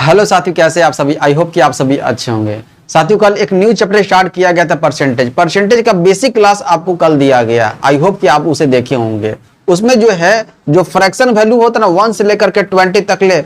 Hello साथियों, कैसे आप सभी। आई होप कि आप सभी अच्छे होंगे। साथियों, कल एक न्यू चैप्टर स्टार्ट किया गया था परसेंटेज का बेसिक क्लास आपको कल दिया गया। आई होप कि आप उसे देखे होंगे। उसमें जो फ्रैक्शन वैल्यू होता है ना 1 से लेकर के 20 तक ले,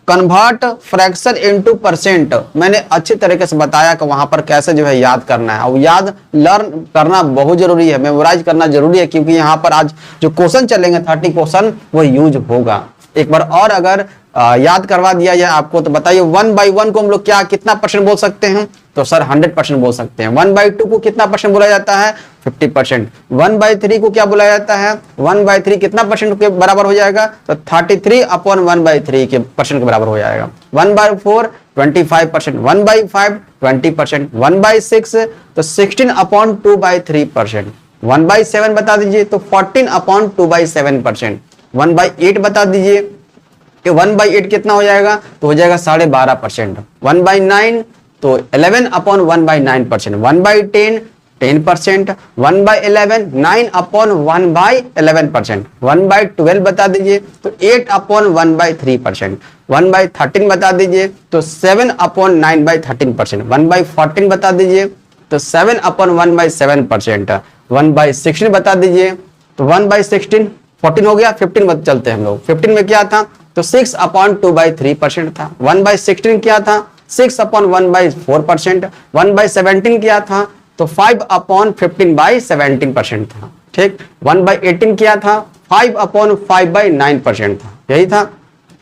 कन्वर्ट फ्रैक्शन इनटू परसेंट, मैंने अच्छी तरीके से बताया कि वहां पर कैसे याद करना है। और याद लर्न करना बहुत जरूरी है, मेमोराइज करना जरूरी है, क्योंकि यहाँ पर आज जो क्वेश्चन चलेंगे 30 क्वेश्चन वो यूज होगा। एक बार और अगर याद करवा दिया जाए आपको तो बताइए 1 by 1 को हम लोग कितना परसेंट बोल सकते हैं? तो सर 100% बोल सकते हैं। 1 by 2 को कितना परसेंट बोला जाता है? 50%। 1 by 3 को क्या बोला जाता है? 1 by 3 कितना परसेंट के बराबर हो जाएगा? तो 33/1 by 3 के परसेंट के बराबर हो जाएगा। 1 by 4 25%, 1 by 5 20%, 1 by 6 तो 16/2 by 3%, 1 by 7 बता दीजिए तो 14/2 by 7%, 1 by 8 बता दीजिए कि 1 by 8 कितना हो जाएगा? तो हो जाएगा 12.5%। 1 by 9 तो 11/1 by 9%, 1 by 10 10%, 1 by 11 9/1 by 11%, 1 by 12 बता दीजिए तो 8/1 by 3%, 1 by 13 बता दीजिए तो 7/9 by 13%, 1 by 14 बता दीजिए तो 7/1 by 7%, 1 by 16 बता दीजिए तो 1 by 16 14 हो गया। 15 चलते हैं हम लोग। 15 में क्या था? तो 6/2 by 3% था। 1 by 16 क्या था? 6/1 by 4%। 1 by 17 क्या था? तो 5/15 by 17% था। ठीक। 1 by 18 क्या था? 5/5 by 9% था। यही था।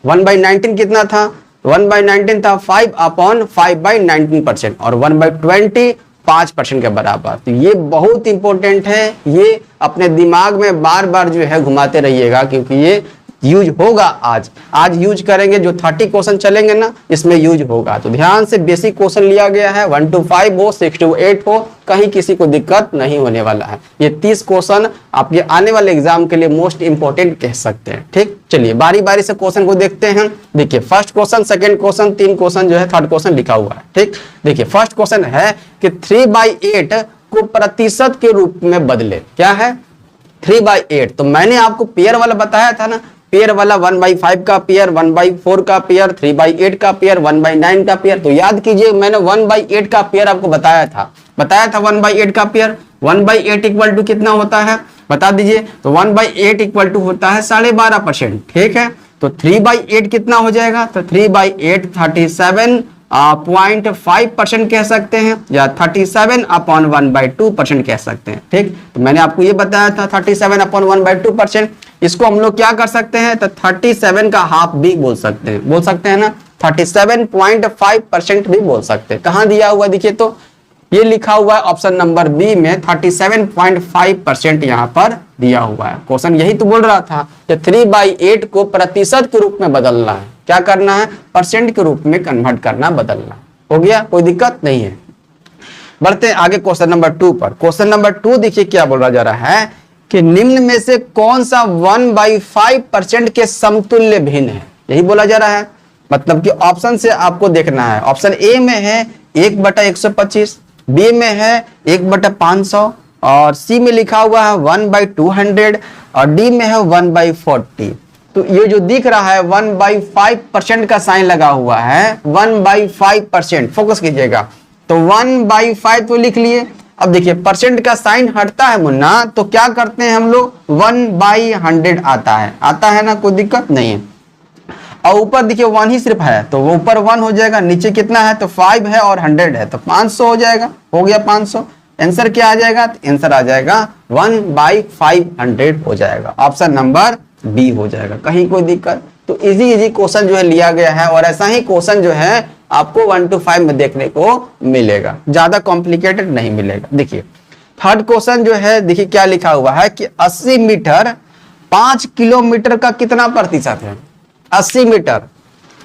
1 by 19 कितना था? 1 by 19 था 5/5 by 19% और 1 by 20 5% के बराबर। तो ये बहुत इंपॉर्टेंट है, ये अपने दिमाग में बार बार घुमाते रहिएगा, क्योंकि ये यूज होगा। आज यूज करेंगे। जो 30 क्वेश्चन चलेंगे ना, इसमें यूज होगा। तो ध्यान से बेसिक क्वेश्चन लिया गया है। 1 to 5 हो, 6 to 8 हो, कहीं किसी को दिक्कत नहीं होने वाला है। ये 30 क्वेश्चन आपके आने वाले एग्जाम के लिए मोस्ट इंपॉर्टेंट कह सकते हैं। ठीक, चलिए बारी बारी से क्वेश्चन को देखते हैं। देखिए first question, second question, 3 question third question लिखा हुआ है। ठीक, देखिए फर्स्ट क्वेश्चन है कि 3/8 को प्रतिशत के रूप में बदले। क्या है? 3/8। तो मैंने आपको पेयर वाला बताया था ना, पेयर वाला 1/5 का पेयर, 1/4 का पेयर, 3/8 का पेयर, 1/9 का पेयर। तो याद कीजिए मैंने 1/8 का पेयर आपको बताया था 1/8 का पेयर। 1/8 इक्वल टू कितना होता है बता दीजिए? तो 1/8 इक्वल टू होता है 12.5%। ठीक है, तो 3/8 कितना हो जाएगा? तो 3/8 37.5% कह सकते हैं, या 37/1/2% कह सकते हैं। ठीक, तो मैंने आपको ये बताया था 37/1/2%। इसको हम लोग क्या कर सकते हैं? तो 37 का हाफ भी बोल सकते हैं ना, 37.5% भी बोल सकते हैं। कहां दिया हुआ देखिए, तो ये लिखा हुआ है ऑप्शन नंबर बी में 37.5% यहां पर दिया हुआ है। क्वेश्चन यही तो बोल रहा था कि 3/8 को प्रतिशत के रूप में बदलना है। क्या करना है? परसेंट के रूप में कन्वर्ट करना, बदलना। हो गया, कोई दिक्कत नहीं है। बढ़ते हैं आगे क्वेश्चन नंबर 2 पर। क्वेश्चन नंबर 2 देखिए क्या बोला जा रहा है कि निम्न में से कौन सा 1/5% के समतुल्य भिन्न है। यही बोला जा रहा है, मतलब कि ऑप्शन से आपको देखना है। ऑप्शन ए में है 1/125, बी में है 1/500, और सी में लिखा हुआ है 1/200, और डी में है 1/40। तो ये जो दिख रहा है 1/5% का साइन लगा हुआ है, 1/5%, फोकस कीजिएगा। तो 1/5 तो लिख लिए। अब देखिए परसेंट का साइन हटता है मुन्ना, तो क्या करते हैं हम लोग? 1/100 आता है ना, कोई दिक्कत नहीं है। और ऊपर देखिए 1 ही सिर्फ है, तो वो ऊपर 1 हो जाएगा। नीचे कितना है? तो 5 है और 100 है, तो 500 हो जाएगा। हो गया 500। आंसर क्या आ जाएगा? तो आंसर आ जाएगा 1/500 हो जाएगा। ऑप्शन नंबर बी हो जाएगा। कहीं कोई दिक्कत? तो इजी क्वेश्चन लिया गया है, और ऐसा ही क्वेश्चन आपको 1 to 5 में देखने को मिलेगा, ज्यादा कॉम्प्लिकेटेड नहीं मिलेगा। देखिए थर्ड क्वेश्चन देखिए क्या लिखा हुआ है कि 80 मीटर 5 किलोमीटर का कितना प्रतिशत है? 80 मीटर।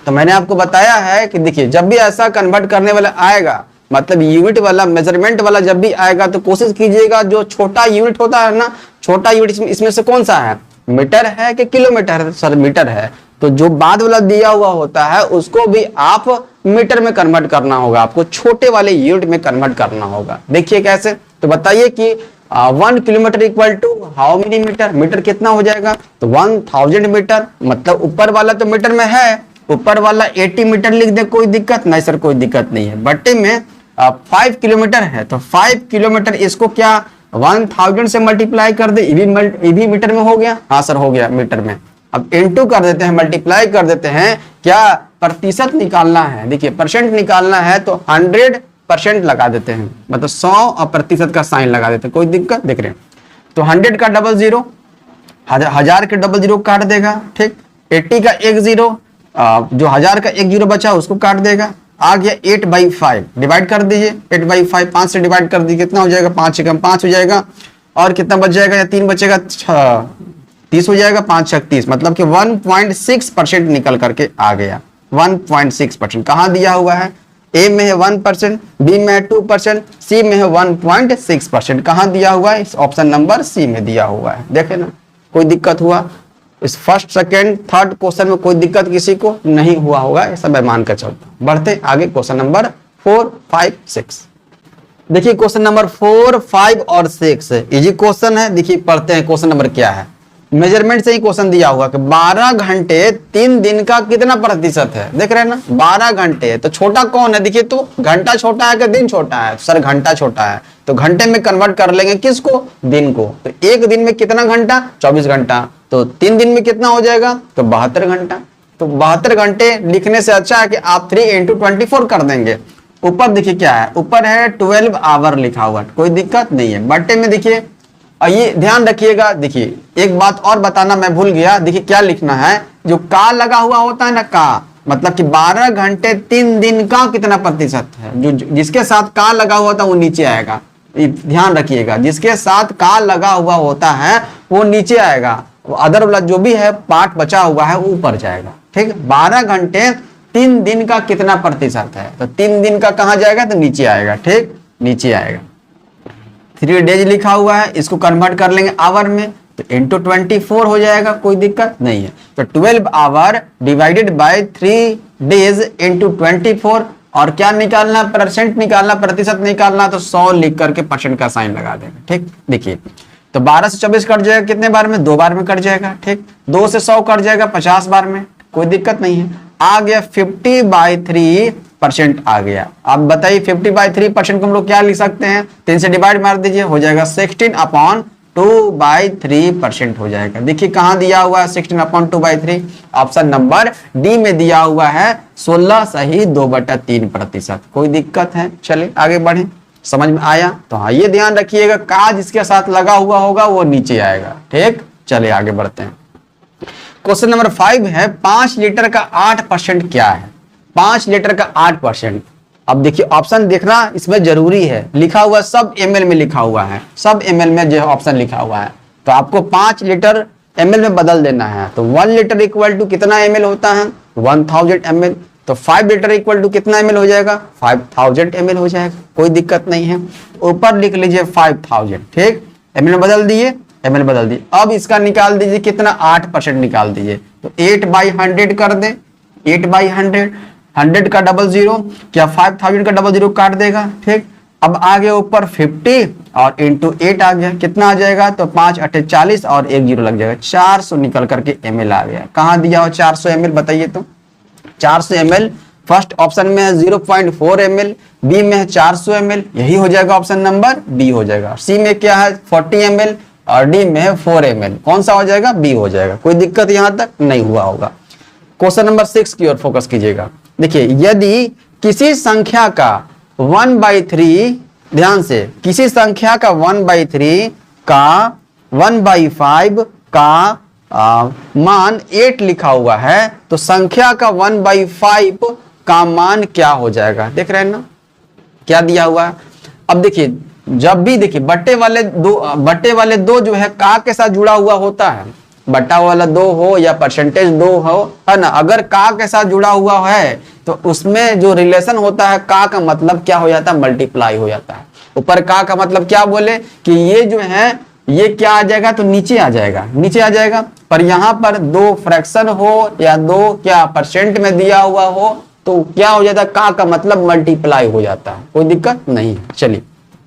तो मैंने आपको बताया है कि देखिए जब भी ऐसा कन्वर्ट करने वाला आएगा, मतलब यूनिट वाला, मेजरमेंट वाला जब भी आएगा, तो कोशिश कीजिएगा जो छोटा यूनिट होता है ना, छोटा यूनिट इसमें से कौन सा है? मीटर है कि किलोमीटर? सर मीटर है। तो जो बाद वाला दिया हुआ होता है उसको भी आप मीटर में कन्वर्ट करना होगा, आपको छोटे वाले यूनिट में कन्वर्ट करना होगा। देखिए कैसे, तो बताइए कि 1 kilometre equal to how many metre? Metre कितना हो जाएगा? तो 1000 मीटर। मतलब ऊपर वाला तो मीटर में है, ऊपर वाला 80 मीटर लिख दे, कोई दिक्कत नहीं सर, कोई दिक्कत नहीं है। बट्टे में 5 किलोमीटर है तो 5 किलोमीटर इसको क्या 1000 से मल्टीप्लाई कर दे, ये भी मीटर में हो गया। हाँ सर हो गया मीटर में। अब इनटू कर देते हैं, मल्टीप्लाई कर देते हैं, क्या प्रतिशत निकालना है, देखिए परसेंट निकालना है तो 100% लगा देते हैं, मतलब 100 और प्रतिशत का साइन लगा देते हैं, कोई दिक्कत देख रहे हैं। तो 100 का 00, 1000 के 00 काट देगा, ठीक। 80 का 10, जो 1000 का 10 बचा उसको काट देगा। आ गया 8/5, डिवाइड कर दीजिए 8/5, 5 से डिवाइड कर दीजिए, कितना हो जाएगा 5 से कम 5 हो जाएगा, और कितना बच जाएगा या 3 बचेगा 30 हो जाएगा, 5 6 30, मतलब कि 1.6% निकल करके आ गया। 1.6% कहाँ दिया हुआ है, ए में है 1%, बी में है 2%, सी में है 1.6%, कहाँ दिया हुआ है, इस ऑप्शन नंबर सी में दिया हुआ है। देखे ना, कोई दिक्कत हुआ इस फर्स्ट सेकेंड थर्ड क्वेश्चन में, कोई दिक्कत किसी को नहीं हुआ होगा, ऐसा मैं मान कर चलता हूं। बढ़ते आगे क्वेश्चन नंबर 4 5 6। देखिए क्वेश्चन नंबर 4 5 और 6 इजी क्वेश्चन है। देखिए पढ़ते हैं क्वेश्चन नंबर क्या है। मेजरमेंट से ही क्वेश्चन दिया हुआ कि 12 घंटे 3 दिन का कितना प्रतिशत है, देख रहे हैं ना 12 घंटे, तो छोटा कौन है, देखिए तो घंटा छोटा है कि दिन छोटा है, सर घंटा छोटा है, तो घंटे में कन्वर्ट कर लेंगे किसको, दिन को। तो एक दिन में कितना घंटा, 24 घंटा, तो 3 दिन में कितना हो जाएगा, तो 72 घंटा। तो 72 घंटे लिखने से अच्छा है कि आप 3 × 24 कर देंगे। ऊपर देखिए क्या है, ऊपर है 12 आवर लिखा हुआ, कोई दिक्कत नहीं है। बट्टे में देखिए, और ये ध्यान रखिएगा, देखिए एक बात और बताना मैं भूल गया, देखिए क्या लिखना है, जो का लगा हुआ होता है ना, का मतलब कि 12 घंटे 3 दिन का कितना प्रतिशत है, जो जिसके साथ का लगा हुआ था वो नीचे आएगा। ध्यान रखिएगा, जिसके साथ का लगा हुआ होता है वो नीचे आएगा, अदर वाला जो भी है पार्ट बचा हुआ है वो ऊपर जाएगा, ठीक। 12 घंटे 3 दिन का कितना प्रतिशत है, तो 3 दिन का कहाँ जाएगा, तो नीचे आएगा, ठीक, नीचे आएगा। 3 डेज लिखा हुआ है, इसको कन्वर्ट कर लेंगे आवर में, तो इंटू 24 हो जाएगा, कोई दिक्कत नहीं है। तो 12 hour divided by 3 days into 24, और क्या निकालना, परसेंट निकालना, प्रतिशत निकालना, तो 100 लिख करके परसेंट का साइन लगा देंगे, ठीक। देखिए तो 12 से 24 कट जाएगा कितने बार में, 2 बार में कट जाएगा, ठीक। 2 से 100 कट जाएगा 50 बार में, कोई दिक्कत नहीं है। आ गया 50/3% आ गया। अब बताइए 50/3% को हम लोग क्या लिख सकते हैं, 3 से डिवाइड मार दीजिए, हो जाएगा 16/2/3% हो जाएगा। देखिए कहां दिया हुआ है 16/2/3, ऑप्शन नंबर डी में दिया हुआ है 16 सही 2/3%। कोई दिक्कत है, चलिए आगे बढ़े, समझ में आया। तो हाँ ये ध्यान रखिएगा, का जिसके साथ लगा हुआ होगा वो नीचे आएगा, ठीक। चलिए आगे बढ़ते हैं। क्वेश्चन नंबर 5 है 5 लीटर का 8% क्या है, 5 लीटर का 8%। अब देखिए ऑप्शन देखना इसमें जरूरी है, लिखा हुआ सब ml में लिखा हुआ है, सब ml में जो ऑप्शन लिखा हुआ है, तो आपको 5 लीटर ml में बदल देना है। तो 1 लीटर इक्वल टू कितना ml होता है, 1000 ml। तो 5 लीटर इक्वल टू कितना ml हो जाएगा, 5000 ml हो जाएगा, कोई दिक्कत नहीं है। ऊपर लिख लीजिए 5000, ठीक, ml में बदल दिए, ml बदल दिए। अब इसका निकाल दीजिए कितना, 8% निकाल दीजिए, तो 8/100 कर दे, 8/100, 100 का 00 क्या 5000 का 00 काट देगा, ठीक। अब आगे ऊपर 50 और इंटू 8 आ गया, कितना आ जाएगा, तो 5 8 40 और 1 0 लग जाएगा, 400 निकल करके ml आ गया। कहाँ दिया हो 400 ml, बताइए तो 400 ml फर्स्ट ऑप्शन में है 0.4 ml, बी में है 400 ml, यही हो जाएगा ऑप्शन नंबर बी हो जाएगा। सी में क्या है 40 ml और डी में है 4 ml, कौन सा हो जाएगा, बी हो जाएगा। कोई दिक्कत यहां तक नहीं हुआ होगा। क्वेश्चन नंबर 6 की ओर फोकस कीजिएगा। देखिए यदि किसी संख्या का 1/3, ध्यान से, किसी संख्या का 1/3 का 1/5 का मान 8 लिखा हुआ है, तो संख्या का 1/5 का मान क्या हो जाएगा, देख रहे हैं ना क्या दिया हुआ है। अब देखिए जब भी देखिए बट्टे वाले दो जो है का के साथ जुड़ा हुआ होता है, बट्टा वाला 2 हो या परसेंटेज 2 हो, है ना, अगर का के साथ जुड़ा हुआ है तो उसमें जो रिलेशन होता है का मतलब क्या हो जाता है, मल्टीप्लाई हो जाता है। ऊपर का मतलब क्या बोले कि ये जो है ये क्या आ जाएगा, तो नीचे आ जाएगा, नीचे आ जाएगा। पर यहाँ पर 2 फ्रैक्शन हो या 2 क्या परसेंट में दिया हुआ हो तो क्या हो जाता है, का मतलब मल्टीप्लाई हो जाता है, कोई दिक्कत नहीं है। चलिए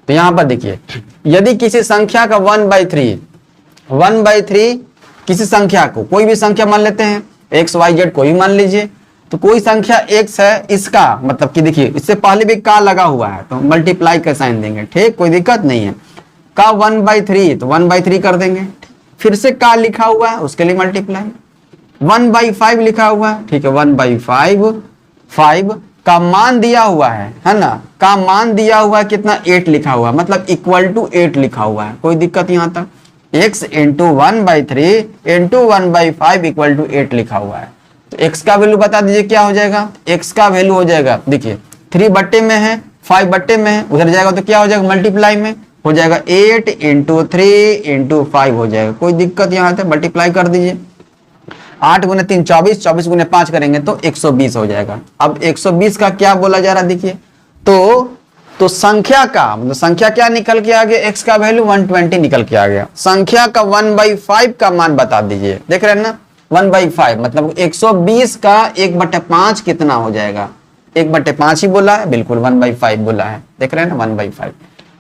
तो यहाँ पर देखिए यदि किसी संख्या का 1/3 किसी संख्या को, कोई भी संख्या मान लेते हैं, x y z कोई भी मान लीजिए, तो कोई संख्या x है, इसका मतलब कि देखिए इससे पहले भी का लगा हुआ है तो मल्टीप्लाई का साइन देंगे, ठीक, कोई दिक्कत नहीं है। का 1/3 तो 1/3 कर देंगे, फिर से का लिखा हुआ है उसके लिए मल्टीप्लाई। 1/5 लिखा हुआ है, ठीक है, 1/5 5 का मान दिया हुआ है ना, का मान दिया हुआ है कितना 8 लिखा हुआ है, मतलब इक्वल टू 8 लिखा हुआ है, कोई दिक्कत यहां तक। x into 1/3 into 1/5 equal to 8 लिखा हुआ है। तो x का वैल्यू बता दीजिए क्या हो जाएगा। x का वैल्यू हो जाएगा, देखिए 3 बट्टे में है 5 बट्टे में है, उधर जाएगा तो क्या हो जाएगा मल्टीप्लाई में हो जाएगा 8 इंटू 3 इंटू 5 हो जाएगा, कोई दिक्कत यहाँ तक। मल्टीप्लाई कर दीजिए, 8 गुने 3 24, 24 गुने 5 करेंगे तो 120 हो जाएगा। अब 120 का क्या बोला जा रहा है देखिए, तो संख्या का मतलब संख्या क्या निकल के आ गया, x का वैल्यू 120 निकल के आ गया। संख्या का 1/5 का मान बता दीजिए, देख रहे हैं ना 1/5 मतलब 120 का 1/5 कितना हो जाएगा, 1/5 ही बोला है, बिल्कुल 1/5 बोला है, देख रहे हैं ना 1/5।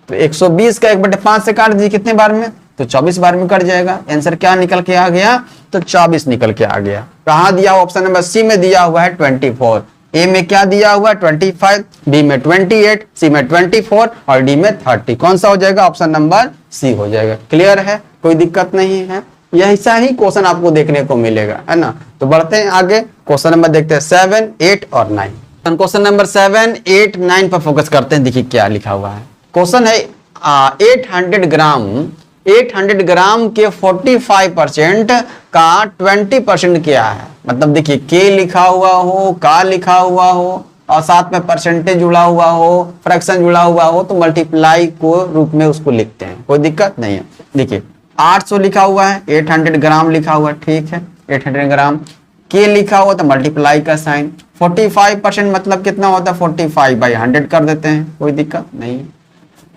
तो 120 का 1/5 से काट दीजिए कितने बार में, तो 24 बार में कट जाएगा। आंसर क्या निकल के आ गया, तो 24 निकल के आ गया। कहां दिया हुआ, ऑप्शन नंबर सी में दिया हुआ है 24, ए में क्या दिया हुआ है 25, बी में 28, सी में 24 और डी में 30। कौन सा हो जाएगा, ऑप्शन नंबर सी हो जाएगा। क्लियर है, कोई दिक्कत नहीं है। ऐसा ही क्वेश्चन आपको देखने को मिलेगा, है ना। तो बढ़ते हैं आगे, क्वेश्चन नंबर देखते हैं 7, 8 और 9। क्वेश्चन नंबर 7, 8, 9 पर फोकस करते हैं। देखिए क्या लिखा हुआ है, क्वेश्चन है 800 ग्राम के 45% का 20% क्या है। मतलब देखिए के लिखा हुआ हो, का लिखा हुआ हो और साथ में परसेंटेज जुड़ा हुआ हो, फ्रैक्शन जुड़ा हुआ हो, तो मल्टीप्लाई को रूप में उसको लिखते हैं, कोई दिक्कत नहीं है। देखिए 800 लिखा हुआ है, 800 ग्राम लिखा हुआ है, ठीक है 800 ग्राम। के लिखा हुआ तो मल्टीप्लाई का साइन, 45% मतलब कितना होता है 45/100 कर देते हैं, कोई दिक्कत नहीं है।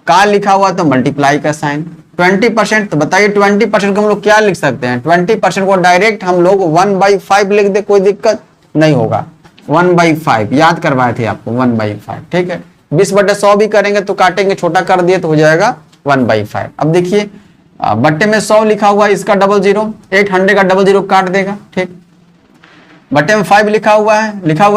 का लिखा हुआ तो मल्टीप्लाई का साइन। 20% तो बताइए 20% को हम लोग क्या लिख सकते हैं, 20% को डायरेक्ट हम लोग 1/5 लिख दे, कोई दिक्कत नहीं होगा। 1/5 याद करवाए थे आपको 1/5, ठीक है। 20/100 भी करेंगे तो काटेंगे, छोटा कर दिए तो हो जाएगा 1/5। अब देखिए बट्टे में 100 लिखा हुआ है, इसका 00, 800 का 00 काट देगा, ठीक। बट्टे में 5 लिखा हुआ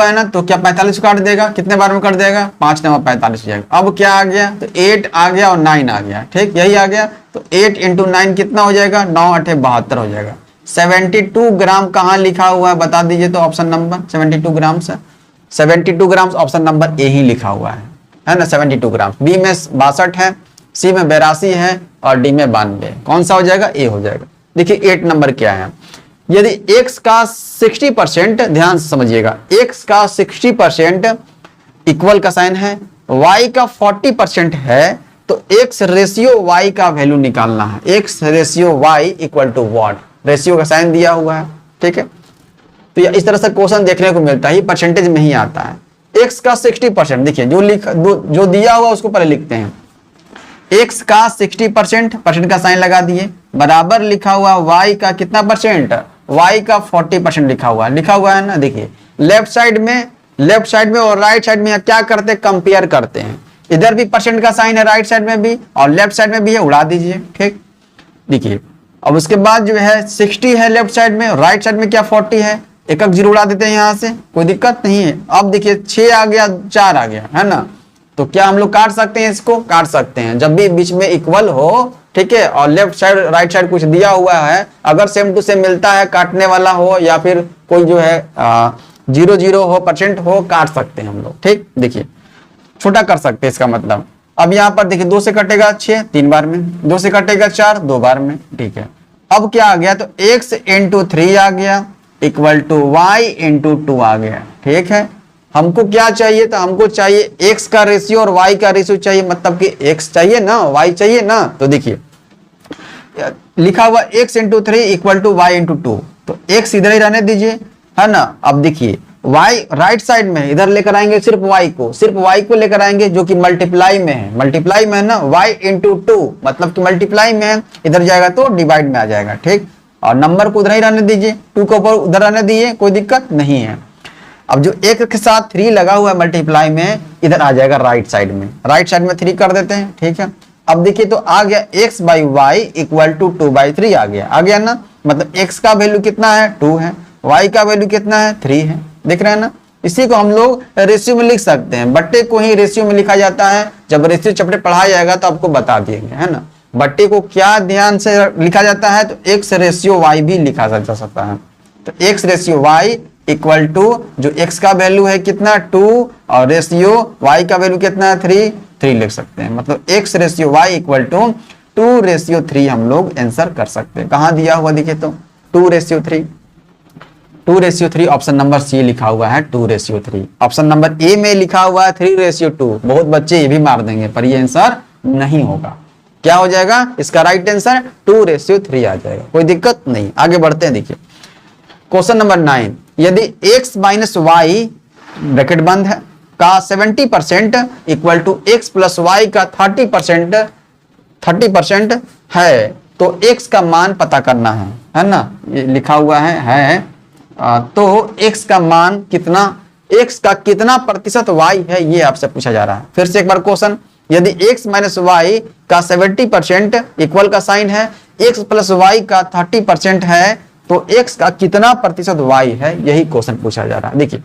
है ना, तो क्या 45 काट देगा, कितने बार में कर देगा 5 9 45 हो जाएगा। अब क्या आ गया, तो 8 आ गया और 9 आ गया, ठीक यही आ गया। तो 8 इंटू 9 कितना हो जाएगा, 9 8 72 हो जाएगा। 72 ग्राम कहाँ लिखा हुआ है बता दीजिए, तो ऑप्शन नंबर 72 ग्राम से 72 ग्राम ऑप्शन नंबर ए ही लिखा हुआ है ना 72 ग्राम। बी में 62 है, सी में 82 है और डी में 92। कौन सा हो जाएगा, ए हो जाएगा। देखिए 8 नंबर क्या है, यदि x का 60%, ध्यान से समझिएगा, x का 60% इक्वल का साइन है, y का 40% है, तो x रेशियो y का वैल्यू निकालना है। x ratio y equal to what, ratio का साइन दिया हुआ है, ठीक है। तो इस तरह से क्वेश्चन देखने को मिलता है, परसेंटेज में ही आता है। x का 60%, देखिए जो दिया हुआ उसको पहले लिखते हैं। x का 60%, परसेंट का साइन लगा दिए, बराबर लिखा हुआ y का कितना परसेंट, y का 40% लिखा हुआ है ना। देखिए लेफ्ट साइड में और राइट साइड में क्या करते हैं, कंपेयर करते हैं। इधर भी परसेंट का साइन है राइट साइड में भी और लेफ्ट साइड में भी है, उड़ा दीजिए, ठीक। देखिए अब उसके बाद जो है 60 है लेफ्ट साइड में, राइट साइड में क्या 40 है, एक जीरो उड़ा देते हैं यहां से, कोई दिक्कत नहीं है। अब देखिए 6 आ गया 4 आ गया, है ना। तो क्या हम लोग काट सकते हैं, इसको काट सकते हैं जब भी बीच में इक्वल हो, ठीक है। और लेफ्ट साइड राइट साइड कुछ दिया हुआ है, अगर सेम टू सेम मिलता है, काटने वाला हो या फिर कोई जो है 0 हो, परसेंट हो, काट सकते हैं हम लोग, ठीक। देखिए छोटा कर सकते हैं इसका मतलब। अब यहाँ पर देखिए 2 से कटेगा 6 3 बार में, 2 से कटेगा 4 2 बार में, ठीक है। अब क्या आ गया, तो x इंटू 3 आ गया इक्वल टू y इंटू 2 आ गया, ठीक है। हमको क्या चाहिए, तो हमको चाहिए x का रेशियो और y का रेशियो चाहिए, मतलब कि x चाहिए ना y चाहिए ना। तो देखिए लिखा हुआ x into 3 equal to y into 2, तो x इधर ही रहने दीजिए, है ना। अब देखिए y राइट साइड में, इधर लेकर आएंगे सिर्फ y को लेकर आएंगे, जो कि मल्टीप्लाई में है ना। y इंटू 2 मतलब कि मल्टीप्लाई में है, इधर जाएगा तो डिवाइड में आ जाएगा, ठीक। और नंबर को उधर ही रहने दीजिए, 2 को ऊपर उधर रहने दीजिए, कोई दिक्कत नहीं है। अब जो एक के साथ 3 लगा हुआ है मल्टीप्लाई में, इधर आ जाएगा राइट साइड में 3 कर देते हैं, ठीक है। अब देखिए तो आ गया x/y इक्वल टू 2/3 आ गया ना। मतलब x का वैल्यू कितना है 2 है, y का वैल्यू कितना है 3 है, देख रहे हैं ना। इसी को हम लोग रेशियो में लिख सकते हैं। बट्टे को ही रेशियो में लिखा जाता है। जब रेशियो चैप्टर पढ़ाया जाएगा तो आपको बता देंगे, है ना। बट्टे को क्या ध्यान से लिखा जाता है, तो x रेशियो y भी लिखा जा सकता है। तो x ratio y equal to जो x का वैल्यू है कितना 2 और रेशियो y का वैल्यू कितना है 3 लिख सकते हैं। मतलब x ratio y equal to 2 ratio 3 हम लोग आंसर कर सकते हैं। कहाँ दिया हुआ देखिए तो 2 रेशियो 3 ऑप्शन नंबर सी लिखा हुआ है 2 रेशियो 3। ऑप्शन नंबर ए में लिखा हुआ है 3 रेशियो 2। बहुत बच्चे ये भी मार देंगे पर ये आंसर नहीं होगा। क्या हो जाएगा इसका राइट आंसर 2 रेशियो 3 आ जाएगा, कोई दिक्कत नहीं। आगे बढ़ते हैं, देखिए क्वेश्चन नंबर 9, यदि x माइनस वाई ब्रैकेट बंद है का 70% equal to x plus y का 30% है तो x का मान पता करना है ना। ये लिखा हुआ है तो x का मान कितना, x का कितना प्रतिशत y है ये आपसे पूछा जा रहा है। फिर से एक बार क्वेश्चन, यदि x माइनस वाई का 70% इक्वल का साइन है, x प्लस वाई का 30% है तो x का कितना प्रतिशत y है, यही क्वेश्चन पूछा जा रहा है। देखिए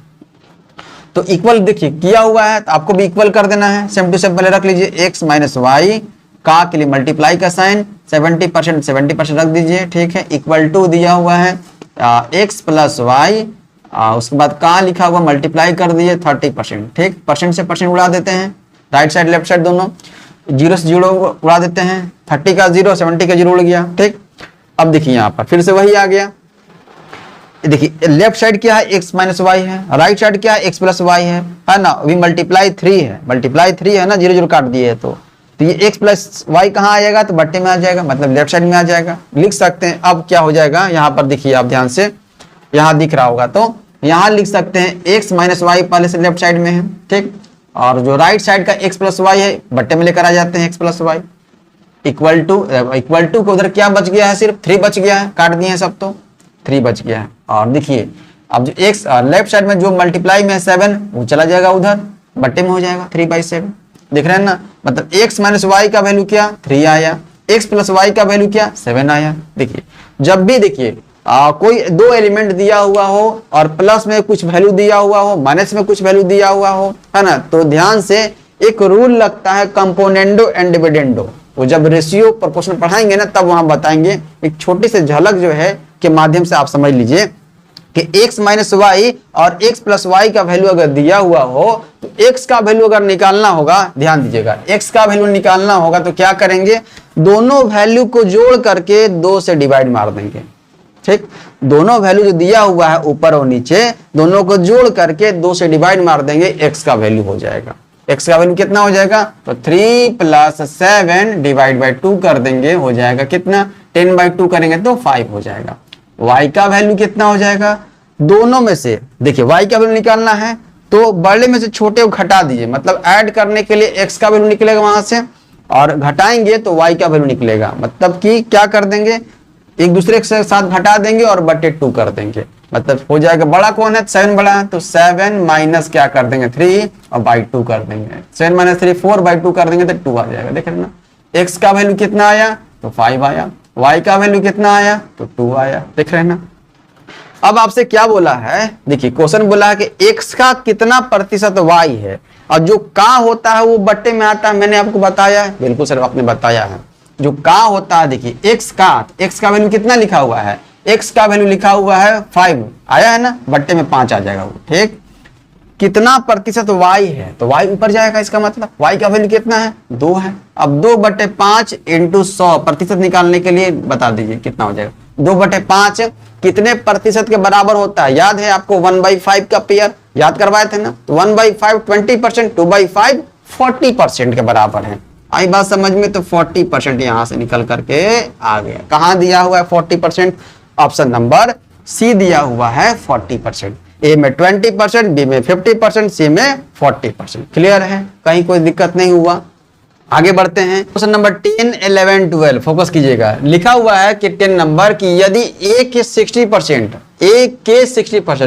तो इक्वल देखिए किया हुआ है तो आपको भी इक्वल कर देना है। सेम टू सेम पहले रख लीजिए x माइनस वाई का के लिए मल्टीप्लाई का साइन 70% रख दीजिए, ठीक है। इक्वल टू दिया हुआ है x प्लस वाई, उसके बाद का लिखा हुआ मल्टीप्लाई कर दीजिए 30%, ठीक। परसेंट से परसेंट उड़ा देते हैं, राइट साइड लेफ्ट साइड दोनों, जीरो से जीरो उड़ा देते हैं। 30 का 0 70 का 0 उड़ गया, ठीक। अब देखिए यहाँ पर फिर से वही आ गया। देखिए लेफ्ट साइड क्या है x माइनस वाई है, राइट साइड क्या है x प्लस वाई है ना। अभी मल्टीप्लाई 3 है ना, 0 0 काट दिए तो ये x प्लस वाई कहाँ आ जाएगा, तो बट्टे में आ जाएगा, मतलब लेफ्ट साइड में आ जाएगा, लिख सकते हैं। अब क्या हो जाएगा यहाँ पर देखिए आप ध्यान से, यहाँ दिख रहा होगा तो यहाँ लिख सकते हैं x माइनस वाई पहले से लेफ्ट साइड में है, ठीक। और जो राइट साइड का x प्लस वाई है बट्टे में लेकर आ जाते हैं x plus y equal to को उधर क्या बच गया है, सिर्फ 3 बच गया है, काट दिए हैं सब तो 3 बच गया है। और देखिए अब जो x लेफ्ट साइड में जो मल्टीप्लाई में 7 वो चला जाएगा उधर, बट्टे में हो जाएगा 3/7, देख रहे हैं ना। मतलब x माइनस वाई का वैल्यू क्या 3 आया, x प्लस वाई का वैल्यू क्या 7 आया। देखिए जब भी देखिए कोई 2 एलिमेंट दिया हुआ हो और प्लस में कुछ वैल्यू दिया हुआ हो, माइनस में कुछ वैल्यू दिया हुआ हो, है ना, तो ध्यान से एक रूल लगता है कंपोनेंडो एंड डिविडेंडो। वो जब रेशियो प्रोपोर्शन पढ़ाएंगे ना तब वहां बताएंगे। एक छोटी सी झलक जो है के माध्यम से आप समझ लीजिए कि x माइनस वाई और x प्लस वाई का वैल्यू अगर दिया हुआ हो तो x का वैल्यू अगर निकालना होगा, ध्यान दीजिएगा, x का वैल्यू निकालना होगा तो क्या करेंगे, दोनों वैल्यू को जोड़ करके 2 से डिवाइड मार देंगे, ठीक। दोनों वैल्यू जो दिया हुआ है ऊपर और नीचे दोनों को जोड़ करके 2 से डिवाइड मार देंगे, x का वैल्यू हो जाएगा। x का वैल्यू कितना हो जाएगा, तो 3 + 7 डिवाइड बाई 2 कर देंगे, हो जाएगा कितना 10/2 करेंगे तो 5 हो जाएगा। y का वैल्यू कितना हो जाएगा, दोनों में से देखिए y का वैल्यू निकालना है तो बड़े में से छोटे को घटा दीजिए, मतलब ऐड करने के लिए x का वैल्यू निकलेगा वहां से और घटाएंगे तो y का वैल्यू निकलेगा। मतलब कि क्या कर देंगे, एक दूसरे के साथ घटा देंगे और बटे 2 कर देंगे, मतलब हो जाएगा बड़ा कौन है 7 बड़ा है तो 7 माइनस क्या कर देंगे 3 और बाई 2 कर देंगे, 7 माइनस 3 4/2 कर देंगे तो 2 आ जाएगा। देख रहे ना, x का वैल्यू कितना आया तो 5 आया, y का वैल्यू कितना आया तो 2 आया, देख रहे ना। अब आपसे क्या बोला है, देखिए क्वेश्चन बोला है कि x का कितना प्रतिशत y है और जो का होता है वो बट्टे में आता है, मैंने आपको बताया है, बिल्कुल सर आपने बताया है। जो का होता है देखिए x का वैल्यू कितना लिखा हुआ है, x का वैल्यू लिखा हुआ है 5 आया है ना, बट्टे में 5 आ जाएगा वो, ठीक। कितना प्रतिशत y है तो y ऊपर जाएगा, इसका मतलब y का वैल्यू कितना है 2 है। अब 2/5 × 100 प्रतिशत निकालने के लिए बता दीजिए कितना हो जाएगा, 2/5 कितने प्रतिशत के बराबर होता है, याद है आपको 1/5 का पेयर याद करवाए थे ना, तो 1/5 20%, 2/5 40% के बराबर है। आई बात समझ में, तो 40% यहां से निकल करके आ गया। कहां दिया हुआ है 40%, ऑप्शन नंबर सी दिया हुआ है 40%, ए में 20%, बी में 50%, सी में 40%। क्लियर है, कहीं कोई दिक्कत नहीं हुआ। आगे बढ़ते हैं, क्वेश्चन नंबर 10, 11, 12 फोकस कीजिएगा। लिखा हुआ है कि 10 नंबर की यदि a के 60%,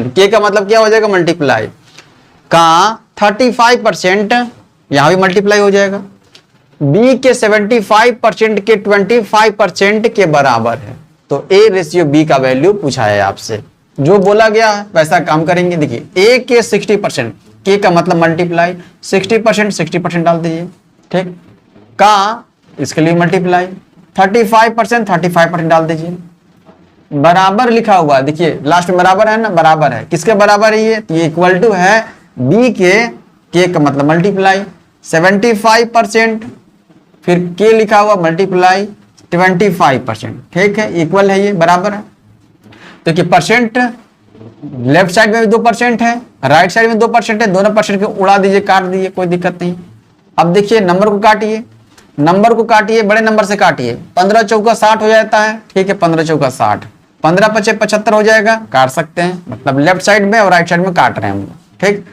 के का मतलब क्या हो जाएगा मल्टीप्लाई का 35%, यहां भी मल्टीप्लाई हो जाएगा, b के 75% के 25% के बराबर है, तो a रेशियो b का वैल्यू पूछा है आपसे। जो बोला गया है वैसा काम करेंगे। देखिए ए के 60%, के का मतलब मल्टीप्लाई, 60% 60% डाल दीजिए, ठीक। का इसके लिए मल्टीप्लाई, 35% 35% डाल दीजिए। बराबर लिखा हुआ, देखिए लास्ट में बराबर है ना, बराबर है, किसके बराबर है ये? तो ये इक्वल टू है बी के का मतलब मल्टीप्लाई 75%, फिर के लिखा हुआ मल्टीप्लाई 25%, ठीक है, इक्वल है, ये बराबर है। तो कि परसेंट लेफ्ट साइड में भी 2% है, राइट साइड में 2% है, दोनों परसेंट को उड़ा दीजिए, काट दीजिए, कोई दिक्कत नहीं। अब देखिए नंबर को काटिए, नंबर को काटिए, बड़े नंबर से काटिए, 15 चौका 60 हो जाता है, ठीक है, 15 चौका 60, 15 पचे 75 हो जाएगा, काट सकते हैं, मतलब लेफ्ट साइड में और राइट साइड में काट रहे हैं हम लोग, ठीक।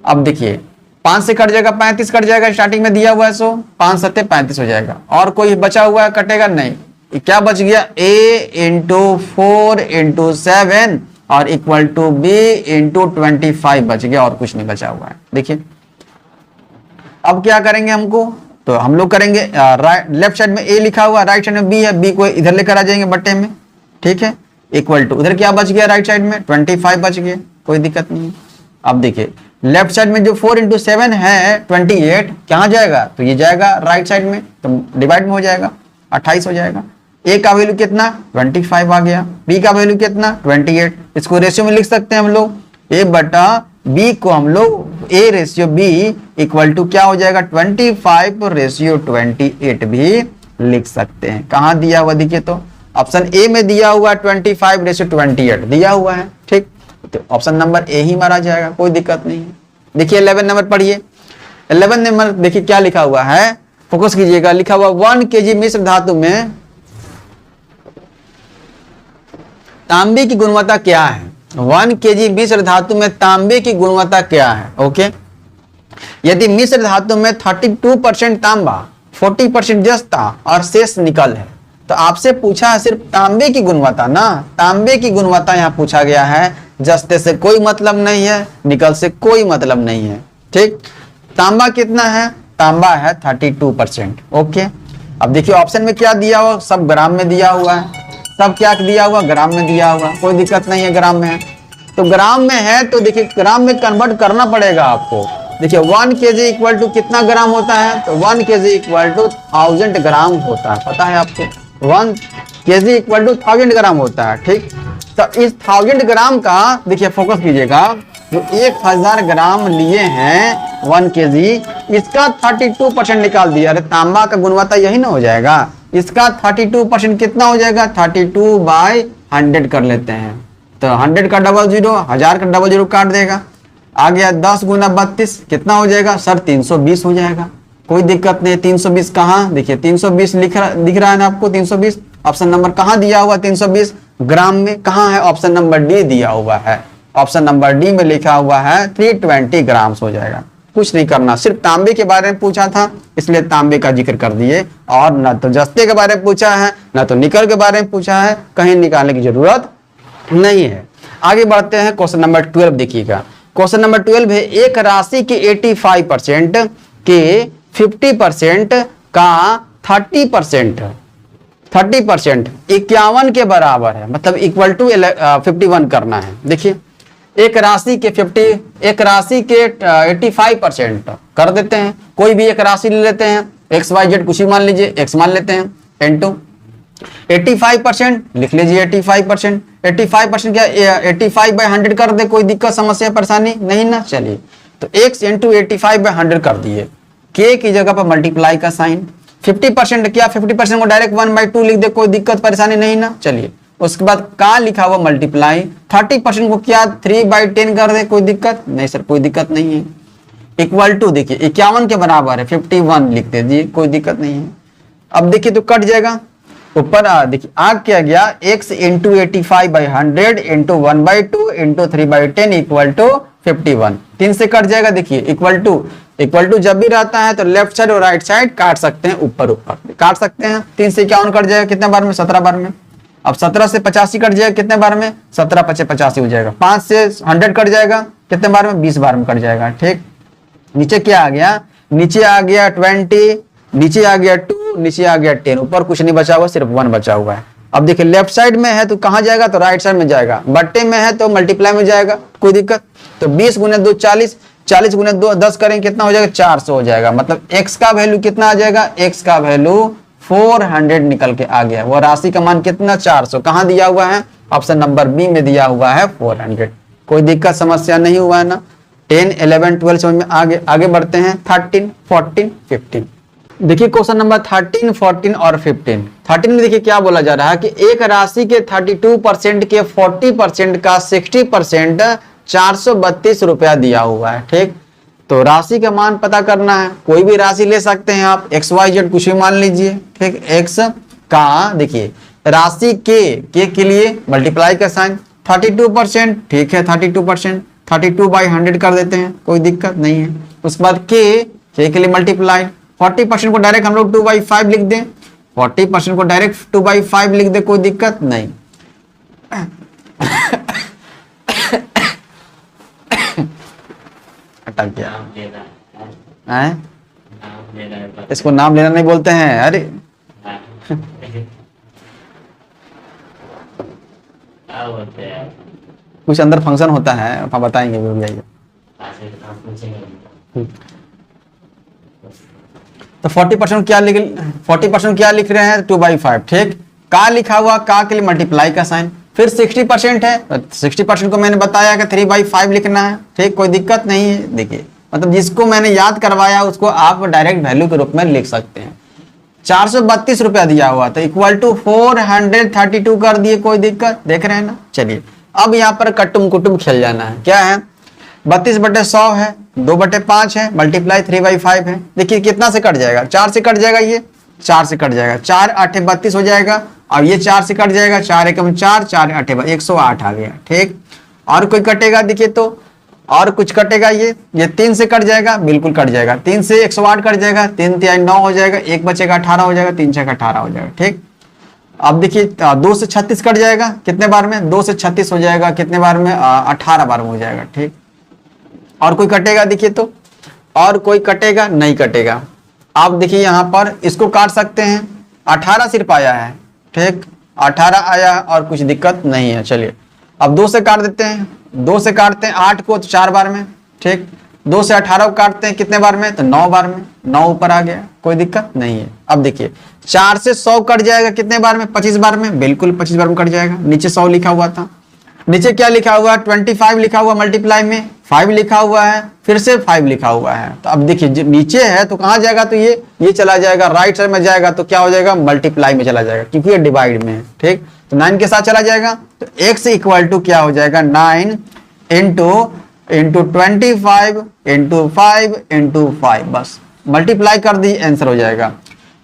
अब देखिए 5 से कट जाएगा, 35 कट जाएगा, स्टार्टिंग में दिया हुआ है 100, 5 सत्ते 35 हो जाएगा, और कोई बचा हुआ है कटेगा नहीं, क्या बच गया? a इंटू 4 इंटू 7 और इक्वल टू b इंटू 25 बच गया, और कुछ नहीं बचा हुआ है। देखिए अब क्या करेंगे हमको, तो हम लोग करेंगे लेफ्ट साइड में a लिखा हुआ, राइट साइड में b है, b को इधर लेकर आ जाएंगे बट्टे में, ठीक है, इक्वल टू उधर क्या बच गया राइट साइड में 25 बच गया, कोई दिक्कत नहीं है। अब देखिए लेफ्ट साइड में जो 4 इंटू 7 है 28, कहाँ जाएगा? तो ये जाएगा राइट साइड में, तो डिवाइड में हो जाएगा, 28 हो जाएगा। a का वैल्यू कितना? 25 आ गया, b का वैल्यू कितना? 28। इसको रेशियो में लिख सकते हैं हम लोग, a बटा b को हम लोग a ratio b equal to क्या हो जाएगा? 25 रेशियो 28 भी लिख सकते हैं। कहाँ दिया हुआ देखिए, तो ऑप्शन ए में दिया हुआ 25 रेशियो 28 दिया हुआ है, ठीक, तो ऑप्शन नंबर ए ही मारा जाएगा, कोई दिक्कत नहीं है। देखिए 11 नंबर पढ़िए, 11 नंबर देखिए क्या लिखा हुआ है, फोकस कीजिएगा, लिखा हुआ 1 kg मिश्र धातु में तांबे की गुणवत्ता क्या है? 1 kg मिश्र धातु में तांबे की गुणवत्ता क्या है? ओके, यदि मिश्र धातु में 32% तांबा, 40% जस्ता और शेष निकल है, तो आपसे पूछा है सिर्फ तांबे की गुणवत्ता ना, तांबे की गुणवत्ता यहाँ पूछा गया है, जस्ते से कोई मतलब नहीं है, निकल से कोई मतलब नहीं है, ठीक। तांबा कितना है? तांबा है 32%, ओके। अब देखिए ऑप्शन में क्या दिया हुआ, सब ग्राम में दिया हुआ है, सब क्या दिया हुआ? ग्राम में दिया हुआ, कोई दिक्कत नहीं है, ग्राम में है, तो ग्राम में है तो देखिए ग्राम में कन्वर्ट करना पड़ेगा आपको। देखिए 1 kg इक्वल टू कितना ग्राम होता है? तो 1 kg इक्वल टू 1000 ग्राम होता है, पता है आपको? 1 kg इक्वल टू 1000 ग्राम होता है, ठीक। तो इस 1000 ग्राम का देखिए फोकस कीजिएगा, जो 1000 ग्राम लिए हैं 1 kg, इसका 32% निकाल दिया, अरे तांबा का गुणवत्ता यही ना हो जाएगा, इसका 32% कितना हो जाएगा? 32/100 कर लेते हैं, तो 100 का 00, 1000 का 00 काट देगा, आ गया 10 गुना 32 कितना हो जाएगा? सर 320 हो जाएगा, कोई दिक्कत नहीं। 320 कहाँ? देखिए 320 दिख रहा है ना आपको, 320 ऑप्शन नंबर कहाँ दिया हुआ? 320 ग्राम में कहाँ है? ऑप्शन नंबर डी दिया हुआ है, ऑप्शन नंबर डी में लिखा हुआ है 320 ग्राम हो जाएगा। कुछ नहीं करना, सिर्फ तांबे के बारे में पूछा था इसलिए तांबे का जिक्र कर दिए, और ना तो जस्ते के बारे में पूछा है ना तो निकल के बारे में पूछा है, कहीं निकालने की जरूरत नहीं है। आगे बढ़ते हैं, क्वेश्चन नंबर 12 देखिएगा। क्वेश्चन नंबर 12 है, एक राशि के 85% के 50% का 30% 51 के बराबर है, मतलब इक्वल टू 51 करना है। देखिए एक राशि के 85% कर देते हैं, कोई भी एक राशि ले लेते हैं, एक्स वाई जेड कुछ ही मान लीजिए, एक्स मान लेते हैं, इंटू 85% लिख लीजिए, 85% क्या 85/100 कर दे, कोई दिक्कत समस्या परेशानी नहीं ना। चलिए तो x इंटू 85/100 कर दिए, k की जगह पर मल्टीप्लाई का साइन, 50% क्या 50% को डायरेक्ट 1/2 लिख दे, कोई दिक्कत परेशानी नहीं ना। चलिए उसके बाद का लिखा हुआ मल्टीप्लाई, 30% को क्या 3/10 कर दे, कोई दिक्कत नहीं सर, कोई दिक्कत नहीं है। इक्वल टू देखिए 51 के बराबर है, 51 लिख दीजिए, कोई दिक्कत नहीं है। अब देखिए तो कट जाएगा, ऊपर देखिए आ क्या गया, x into 85/100 into 1/2 into 3/10 equal to 51, 3 से कट जाएगा। देखिए इक्वल टू जब भी रहता है तो लेफ्ट साइड और राइट साइड काट सकते हैं, ऊपर काट सकते हैं। 3 से 51 कट जाएगा, कितने बार में? 17 बार में। अब 17 से 85 कट जाएगा, कितने बार में? 17 × 85 हो जाएगा। 5 से 100 कट जाएगा, कितने बार में? 20 बार में कट जाएगा, ठीक। नीचे क्या आ गया? नीचे आ गया 20, नीचे आ गया 2, नीचे आ गया 10, ऊपर कुछ नहीं बचा हुआ, सिर्फ 1 बचा हुआ है। अब देखिए लेफ्ट साइड में है तो कहाँ जाएगा, तो राइट साइड में जाएगा, बट्टे में है तो मल्टीप्लाई में जाएगा, कोई दिक्कत। तो 20 गुने 2 40, 40 गुने 2 10 करेंगे कितना हो जाएगा, 400 हो जाएगा। मतलब x का वैल्यू कितना आ जाएगा, x का वैल्यू 400 निकल के आ गया। वो राशि का मान कितना, 400। कहाँ दिया हुआ है, ऑप्शन नंबर बी में दिया हुआ है 400। कोई दिक्कत समस्या नहीं हुआ है ना। 10 11 12 समझ में आगे बढ़ते हैं। 13 14 15 देखिए क्वेश्चन नंबर 13 14 और 15। 13 में देखिए क्या बोला जा रहा है कि एक राशि के 32% के 40% का 60% 432 रुपया दिया हुआ है। ठीक, तो राशि का मान पता करना है। कोई भी राशि ले सकते हैं आप, एक्स वाई जेड कुछ भी मान लीजिए। ठीक, एक्स का देखिए राशि के लिए मल्टीप्लाई का साइन 32%। ठीक है 32%, 32/100 कर देते हैं, कोई दिक्कत नहीं है। उसके बाद के लिए मल्टीप्लाई 40% को डायरेक्ट हम लोग 2/5 लिख दें, 40% को डायरेक्ट 2/5 लिख दे, कोई दिक्कत नहीं। अटक गया है, इसको नाम लेना नहीं बोलते हैं। अरे कुछ अंदर फंक्शन होता है, आप बताएंगे जाइए। तो 40% क्या लिख रहे हैं, 2/5। ठीक, का लिखा हुआ, का के लिए मल्टीप्लाई का साइन, फिर 60% है, 60% को मैंने बताया कि 3/5 लिखना है। ठीक, कोई दिक्कत नहीं है। देखिए मतलब जिसको मैंने याद करवाया उसको आप डायरेक्ट वैल्यू के रूप में लिख सकते हैं। 432 रुपया दिया हुआ था, इक्वल टू 432 कर दिए, कोई दिक्कत, देख रहे हैं ना। चलिए अब यहाँ पर कट्टुम कुटुम खेल जाना है। क्या है, 32/100 है, 2/5 है, मल्टीप्लाई 3/5 है। देखिए कितना से कट जाएगा, 4 से कट जाएगा, ये 4 से कट जाएगा, 4 8 32 हो जाएगा। और ये 4 से कट जाएगा, 4 एकम 4, 4 8 108 आ गया। ठीक, और कोई कटेगा देखिए तो, और कुछ कटेगा, ये 3 से कट जाएगा, बिल्कुल कट जाएगा, 3 से 108 कट जाएगा, 3 3 9 हो जाएगा, 1 बचेगा 18 हो जाएगा, 3 6 18 हो जाएगा। ठीक, अब देखिए 2 से 36 कट जाएगा, कितने बार में, 2 से 36 हो जाएगा, कितने बार में, 18 बार में हो जाएगा। ठीक, और कोई कटेगा देखिए तो, और कोई कटेगा नहीं कटेगा। आप देखिए यहाँ पर इसको काट सकते हैं, 18 सिर्फ आया है। ठीक, 18 आया और कुछ दिक्कत नहीं है। चलिए अब 2 से काट देते हैं, 2 से काटते हैं 8 को तो 4 बार में। ठीक, 2 से 18 को काटते हैं कितने बार में, तो 9 बार में, 9 ऊपर आ गया, कोई दिक्कत नहीं है। अब देखिए 4 से 100 कट जाएगा कितने बार में, 25 बार में, बिल्कुल 25 बार में कट जाएगा। नीचे 100 लिखा हुआ था, नीचे क्या लिखा हुआ है, 25 लिखा हुआ, मल्टीप्लाई में 5 लिखा हुआ है, फिर से 5 लिखा हुआ है। तो अब देखिए नीचे है तो कहाँ जाएगा, तो ये चला जाएगा, राइट साइड में जाएगा तो क्या हो जाएगा, मल्टीप्लाई में चला जाएगा, क्योंकि ये डिवाइड में है। ठीक, तो 9 के साथ चला जाएगा, तो x इक्वल टू क्या हो जाएगा, 9 इंटू 25 इंटू 5 इंटू 5, बस मल्टीप्लाई कर दी, आंसर हो जाएगा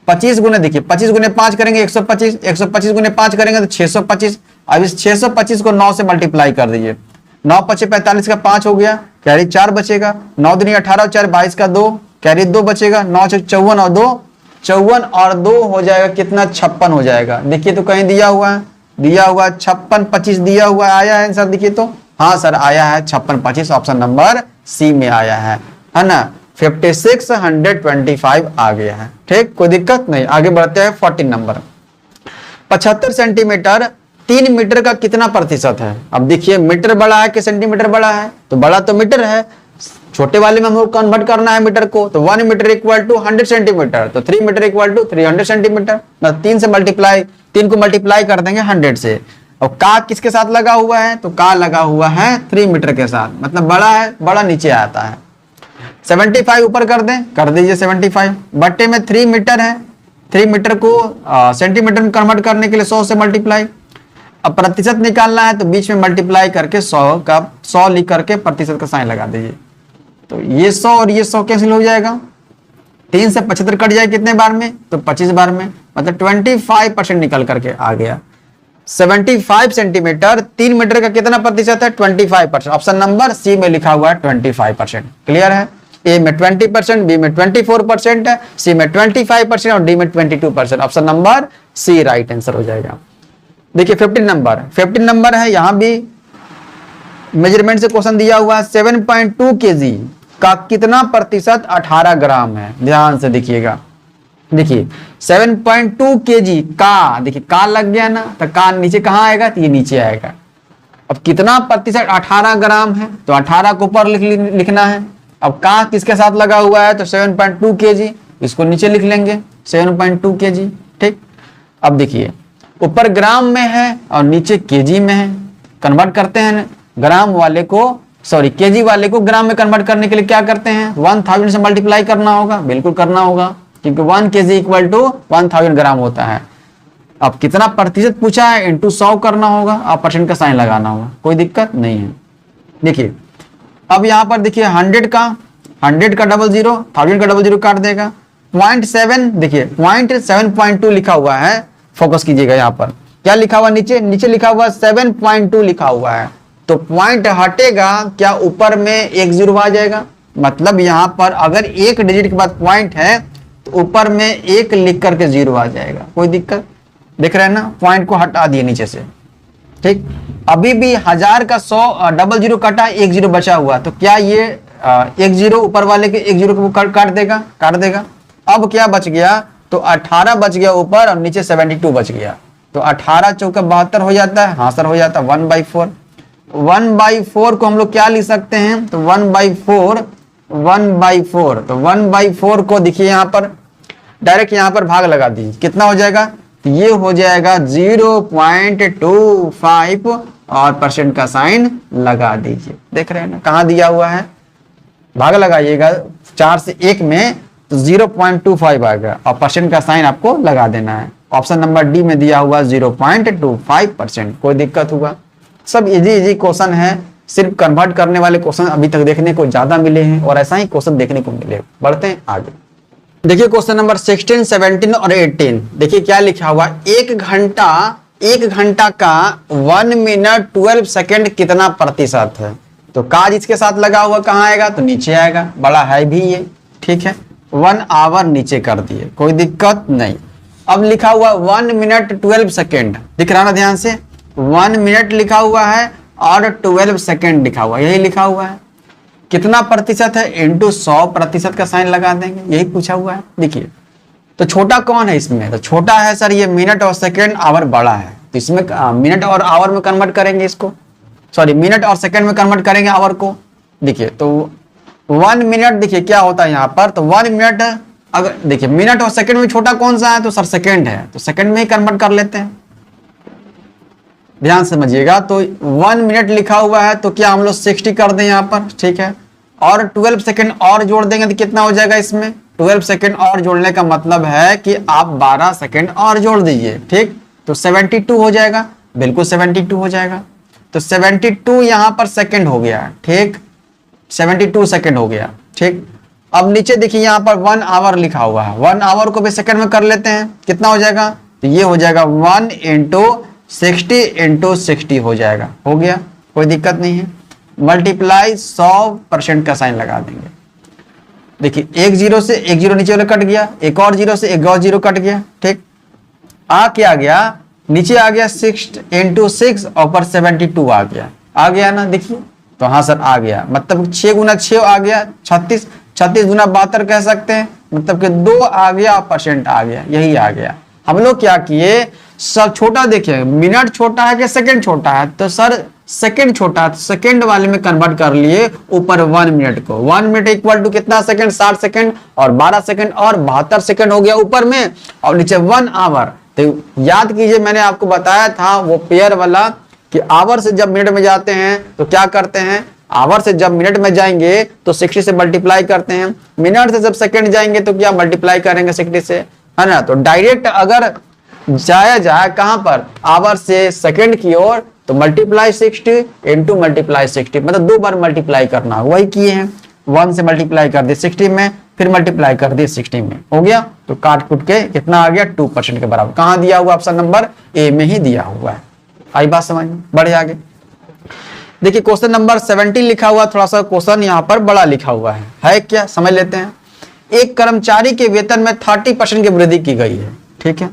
25 गुने। देखिए 25 गुने 5 करेंगे 125, 125 गुने 5 करेंगे तो 625। अब इस 625 को 9 से मल्टीप्लाई कर दीजिए, 9 5 45 का 5 हो गया, कैरी 4 बचेगा, 9 दूनी 18, 4 22 का 2, कैरी 2 बचेगा, 9 54 और 2 54 और 2 हो जाएगा कितना, 56 हो जाएगा। देखिए तो कहीं दिया हुआ है, 56 25 दिया हुआ आया है आंसर। देखिए तो हाँ सर आया है 56 25, ऑप्शन नंबर सी में आया है ना। 5625 आ गया है। ठीक, कोई दिक्कत नहीं। आगे बढ़ते हैं 14 नंबर। 75 सेंटीमीटर 3 मीटर का कितना प्रतिशत है। अब देखिए मीटर बड़ा है कि सेंटीमीटर बड़ा है, तो बड़ा तो मीटर है, छोटे वाले में हमको कन्वर्ट करना है मीटर को, तो 1 मीटर इक्वल टू 100 सेंटीमीटर, तो 3 मीटर इक्वल टू 300 सेंटीमीटर। 3 से मल्टीप्लाई, 3 को मल्टीप्लाई कर देंगे 100 से। और का किसके साथ लगा हुआ है, तो का लगा हुआ है 3 मीटर के साथ, मतलब बड़ा है, बड़ा नीचे आता है। 75 ऊपर कर दें, कर दीजिए 75 बट्टे में 3 मीटर है, 3 मीटर को सेंटीमीटर में कन्वर्ट करने के लिए 100 से मल्टीप्लाई। अब प्रतिशत निकालना है तो बीच में मल्टीप्लाई करके 100 लिख करके प्रतिशत का साइन लगा दीजिए, तो ये 100 और ये 100 कैंसिल हो जाएगा। 3 से 75 कट जाए कितने बार में, तो 25 बार में, मतलब 25% निकल करके आ गया। 75 सेंटीमीटर 3 मीटर का कितना प्रतिशत है, 25%। ऑप्शन नंबर सी में लिखा हुआ है 25%। क्लियर है, ए में 20%, बी में 24% है, सी में 25% और डी में 22%। Option number C right answer हो जाएगा। देखिए 15 नंबर है, यहां भी मेजरमेंट से क्वेश्चन दिया हुआ है। 7.2 kg का कितना प्रतिशत 18 ग्राम है, ध्यान से देखिएगा। देखिए 7.2 kg का, देखिए का लग गया ना, तो का नीचे कहाँ आएगा, तो ये नीचे आएगा। अब कितना प्रतिशत, 18 ग्राम है, तो 18 को ऊपर लिखना है। अब का किसके साथ लगा हुआ है, तो 7.2 kg, इसको नीचे लिख लेंगे 7.2 kg। ठीक, अब देखिए ऊपर ग्राम में है और नीचे केजी में है। कन्वर्ट करते हैं ग्राम वाले को, सॉरी केजी वाले को ग्राम में कन्वर्ट करने के लिए क्या करते हैं, 1000 से मल्टीप्लाई करना होगा, बिल्कुल करना होगा, क्योंकि 1 kg इक्वल टू 1000 ग्राम होता है। अब कितना प्रतिशत पूछा है, इंटू 100 करना होगा और परसेंट का साइन लगाना होगा, कोई दिक्कत नहीं है। देखिए अब यहां पर देखिए 100 का 00, 1000 का 00 काट देगा। 0.7, देखिए 0.7.2 लिखा हुआ है, फोकस कीजिएगा यहाँ पर क्या लिखा हुआ, नीचे लिखा हुआ 7.2 लिखा हुआ है, तो पॉइंट हटेगा क्या, ऊपर में एक जीरो आ जाएगा। मतलब यहां पर अगर एक डिजिट के बाद पॉइंट है तो ऊपर में एक लिख करके जीरो आ जाएगा, कोई दिक्कत, दिख रहा है ना, पॉइंट को हटा दिए नीचे से। ठीक, अभी भी 1000 का 100 00 कटा, एक जीरो बचा हुआ, तो क्या ये एक जीरो ऊपर वाले के एक जीरो को काट देगा। अब क्या बच गया, तो 18 बच गया ऊपर और नीचे 72 बच गया, तो 18 चौका 72 हो जाता है, हाँ सर हो जाता है 1/4। 1/4 को हम लोग क्या लिख सकते हैं, तो 1/4, तो 1/4 को देखिए यहाँ पर डायरेक्ट यहाँ पर भाग लगा दीजिए, कितना हो जाएगा, ये हो जाएगा 0.25 और परसेंट का साइन लगा दीजिए। देख रहे हैं ना, कहाँ दिया हुआ है, भाग लगाइएगा 4 से 1 में, तो 0.25 आएगा और परसेंट का साइन आपको लगा देना है। ऑप्शन नंबर डी में दिया हुआ 0.25%, कोई दिक्कत हुआ। सब इजी क्वेश्चन है, सिर्फ कन्वर्ट करने वाले क्वेश्चन अभी तक देखने को ज्यादा मिले हैं और ऐसा ही क्वेश्चन देखने को मिले। बढ़ते हैं आगे, देखिए क्वेश्चन नंबर 16, 17 और 18। देखिए क्या लिखा हुआ, एक घंटा का 1 मिनट 12 सेकेंड कितना प्रतिशत है। तो काज इसके साथ लगा हुआ कहाँ आएगा, तो नीचे आएगा, बड़ा है भी ये, ठीक है। 1 आवर नीचे कर दिए, कोई दिक्कत नहीं। अब लिखा हुआ 1 मिनट 12 सेकेंड, दिख रहा ना ध्यान से, 1 मिनट लिखा हुआ है और 12 सेकेंड लिखा हुआ है, यही लिखा हुआ है। कितना प्रतिशत है, इंटू 100% का साइन लगा देंगे, यही पूछा हुआ है। देखिए तो छोटा कौन है इसमें, तो छोटा है सर ये मिनट और सेकेंड, आवर बड़ा है, तो इसमें मिनट और आवर में कन्वर्ट करेंगे इसको, सॉरी मिनट और सेकेंड में कन्वर्ट करेंगे आवर को। देखिए तो 1 मिनट, देखिए क्या होता है यहाँ पर, तो 1 मिनट, अगर देखिए मिनट और सेकेंड में छोटा कौन सा है, तो सर सेकेंड है, तो सेकेंड में ही कन्वर्ट कर लेते हैं, ध्यान समझिएगा। तो 1 मिनट लिखा हुआ है, तो क्या हम लोग 60 कर दें यहाँ पर, ठीक है, और 12 सेकेंड और जोड़ देंगे तो कितना हो जाएगा इसमें, 12 सेकेंड और जोड़ने का मतलब है कि आप 12 सेकेंड और जोड़ दीजिए, ठीक, तो 72 हो जाएगा, बिल्कुल 72 हो जाएगा। तो 72 यहाँ पर सेकेंड हो गया, ठीक, 72 सेकेंड हो गया, ठीक। अब नीचे देखिए यहाँ पर 1 आवर लिखा हुआ है, 1 आवर को भी सेकेंड में कर लेते हैं, कितना हो जाएगा, तो ये हो जाएगा 1 × 60 × 60 हो जाएगा, हो गया, कोई दिक्कत नहीं है। मल्टीप्लाई 100% का साइन लगा देंगे। देखिए एक जीरो से एक जीरो नीचे वाला कट गया, एक और जीरो से एक और जीरो कट गया, ठीक। क्या आ गया, नीचे आ गया 6 × 6 और ऊपर 72 आ गया ना, देखिए तो हाँ सर आ गया, मतलब 6 × 6 आ गया 36, 36 × 72 कह सकते हैं, मतलब कि 2 आ गया और परसेंट आ गया, यही आ गया। हम लोग क्या किए, सब छोटा देखिए, मिनट छोटा है कि सेकंड छोटा है, तो सर सेकंड छोटा है, सेकंड वाले में कन्वर्ट कर लिए ऊपर 1 मिनट को। 1 मिनट इक्वल टू कितना सेकंड, 60 सेकंड और 12 सेकंड और 72 सेकंड हो गया ऊपर में, और नीचे 1 आवर। तो याद कीजिए मैंने आपको बताया था वो पेयर वाला कि आवर से जब मिनट में जाते हैं तो क्या करते हैं, आवर से जब मिनट में जाएंगे तो 60 से मल्टीप्लाई करते हैं, मिनट से जब सेकंड जाएंगे तो क्या मल्टीप्लाई करेंगे 60 से, है ना। तो डायरेक्ट अगर जाया जाए कहां पर, आवर से सेकंड की ओर, तो मल्टीप्लाई 60 × मल्टीप्लाई 60, मतलब 2 बार मल्टीप्लाई करना, वही किए हैं। 1 से मल्टीप्लाई कर दिए 60 में, फिर मल्टीप्लाई कर दिए 60 में, हो गया। तो काट कुट के कितना आ गया, 2% के बराबर। कहां दिया हुआ, ऑप्शन नंबर ए में ही दिया हुआ है। आई बात समझ में, बढ़े आगे। देखिए क्वेश्चन नंबर 17 लिखा हुआ, थोड़ा सा क्वेश्चन यहाँ पर बड़ा लिखा हुआ है क्या, समझ लेते हैं। एक कर्मचारी के वेतन में 30% की वृद्धि की गई है, ठीक है,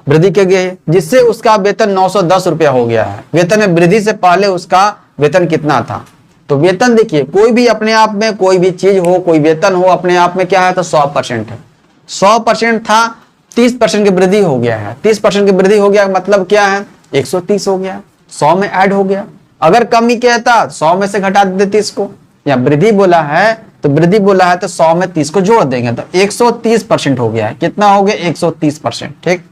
वृद्धि की गई है, जिससे उसका वेतन 910 रुपया हो गया है। वेतन में वृद्धि से पहले उसका वेतन कितना था, तो वेतन देखिए कोई भी अपने आप में कोई भी चीज हो, कोई वेतन हो, अपने आप में क्या है, तो 100% है, 100% था। 30% की वृद्धि हो गया है। 30% की वृद्धि हो गया मतलब क्या है, 130 हो गया, 100 में ऐड हो गया। अगर कमी कहता 100 में से घटा देते 30 को, या वृद्धि बोला है तो वृद्धि बोला है तो 100 में 30 को जोड़ देंगे तो 130% हो गया है। कितना हो गया, 130%। ठीक,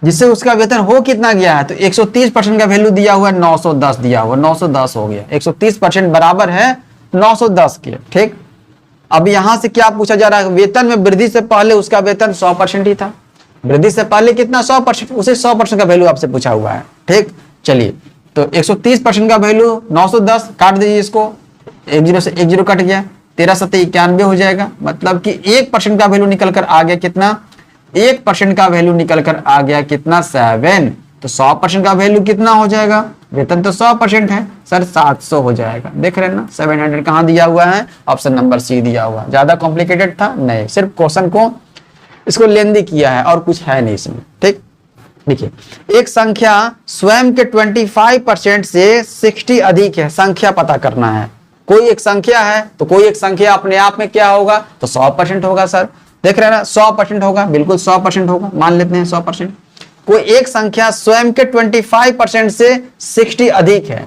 जिससे उसका वेतन हो कितना गया है, तो 130% का वैल्यू दिया हुआ है 910 दिया हुआ, 910 हो गया। 130% बराबर है 910 के। ठीक, अब यहां से क्या पूछा जा रहा है, वेतन में वृद्धि से पहले उसका वेतन 100% ही था। वृद्धि से पहले कितना, 100%, उसे 100% का वैल्यू आपसे पूछा हुआ है। ठीक, चलिए तो 130% का वैल्यू 910, काट दीजिए इसको, 10 से 10 कट गया, 13 सत्ते 91 हो जाएगा। मतलब कि 1% का वैल्यू निकल कर आ गया कितना, 1% का वैल्यू निकल कर आ गया कितना, 7। तो 100% का वैल्यू कितना हो जाएगा, वेतन तो 100% है सर, 700 हो जाएगा। देख रहे हैं ना, 700 कहाँ दिया हुआ है, ऑप्शन नंबर सी दिया हुआ। ज्यादा कॉम्प्लिकेटेड था नहीं, सिर्फ क्वेश्चन को इसको लेंदी किया है और कुछ है नहीं इसमें। ठीक, देखिए एक संख्या स्वयं के 25% से 60 अधिक है, संख्या पता करना है। कोई एक संख्या है तो कोई एक संख्या अपने आप में क्या होगा, तो 100% होगा सर। देख रहे हैं ना, 100% होगा, बिल्कुल 100% होगा, मान लेते हैं 100%। कोई एक संख्या स्वयं के 25% से 60 अधिक है,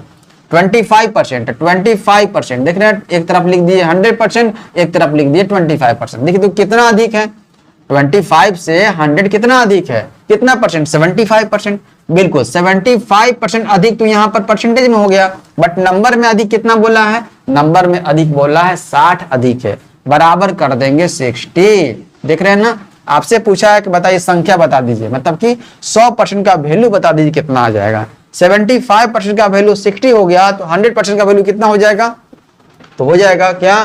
25%, 25%। देख रहे हैं, एक तरफ लिख दिए 100%, एक तरफ लिख दिए 25%। देखिए तो कितना अधिक है, 25 से 100 कितना अधिक है, कितना परसेंट, 75%। बिल्कुल 75% अधिक, तो यहां पर परसेंटेज में हो गया, बट नंबर में अधिक कितना बोला है, नंबर में अधिक बोला है 60 अधिक है, बराबर कर देंगे 60। देख रहे हैं ना, आपसे पूछा है कि बताइए संख्या बता दीजिए, मतलब कि 100% का वैल्यू बता दीजिए कितना आ जाएगा। 75% का वैल्यू 60 हो गया तो 100% का वैल्यू कितना हो जाएगा, तो हो जाएगा क्या,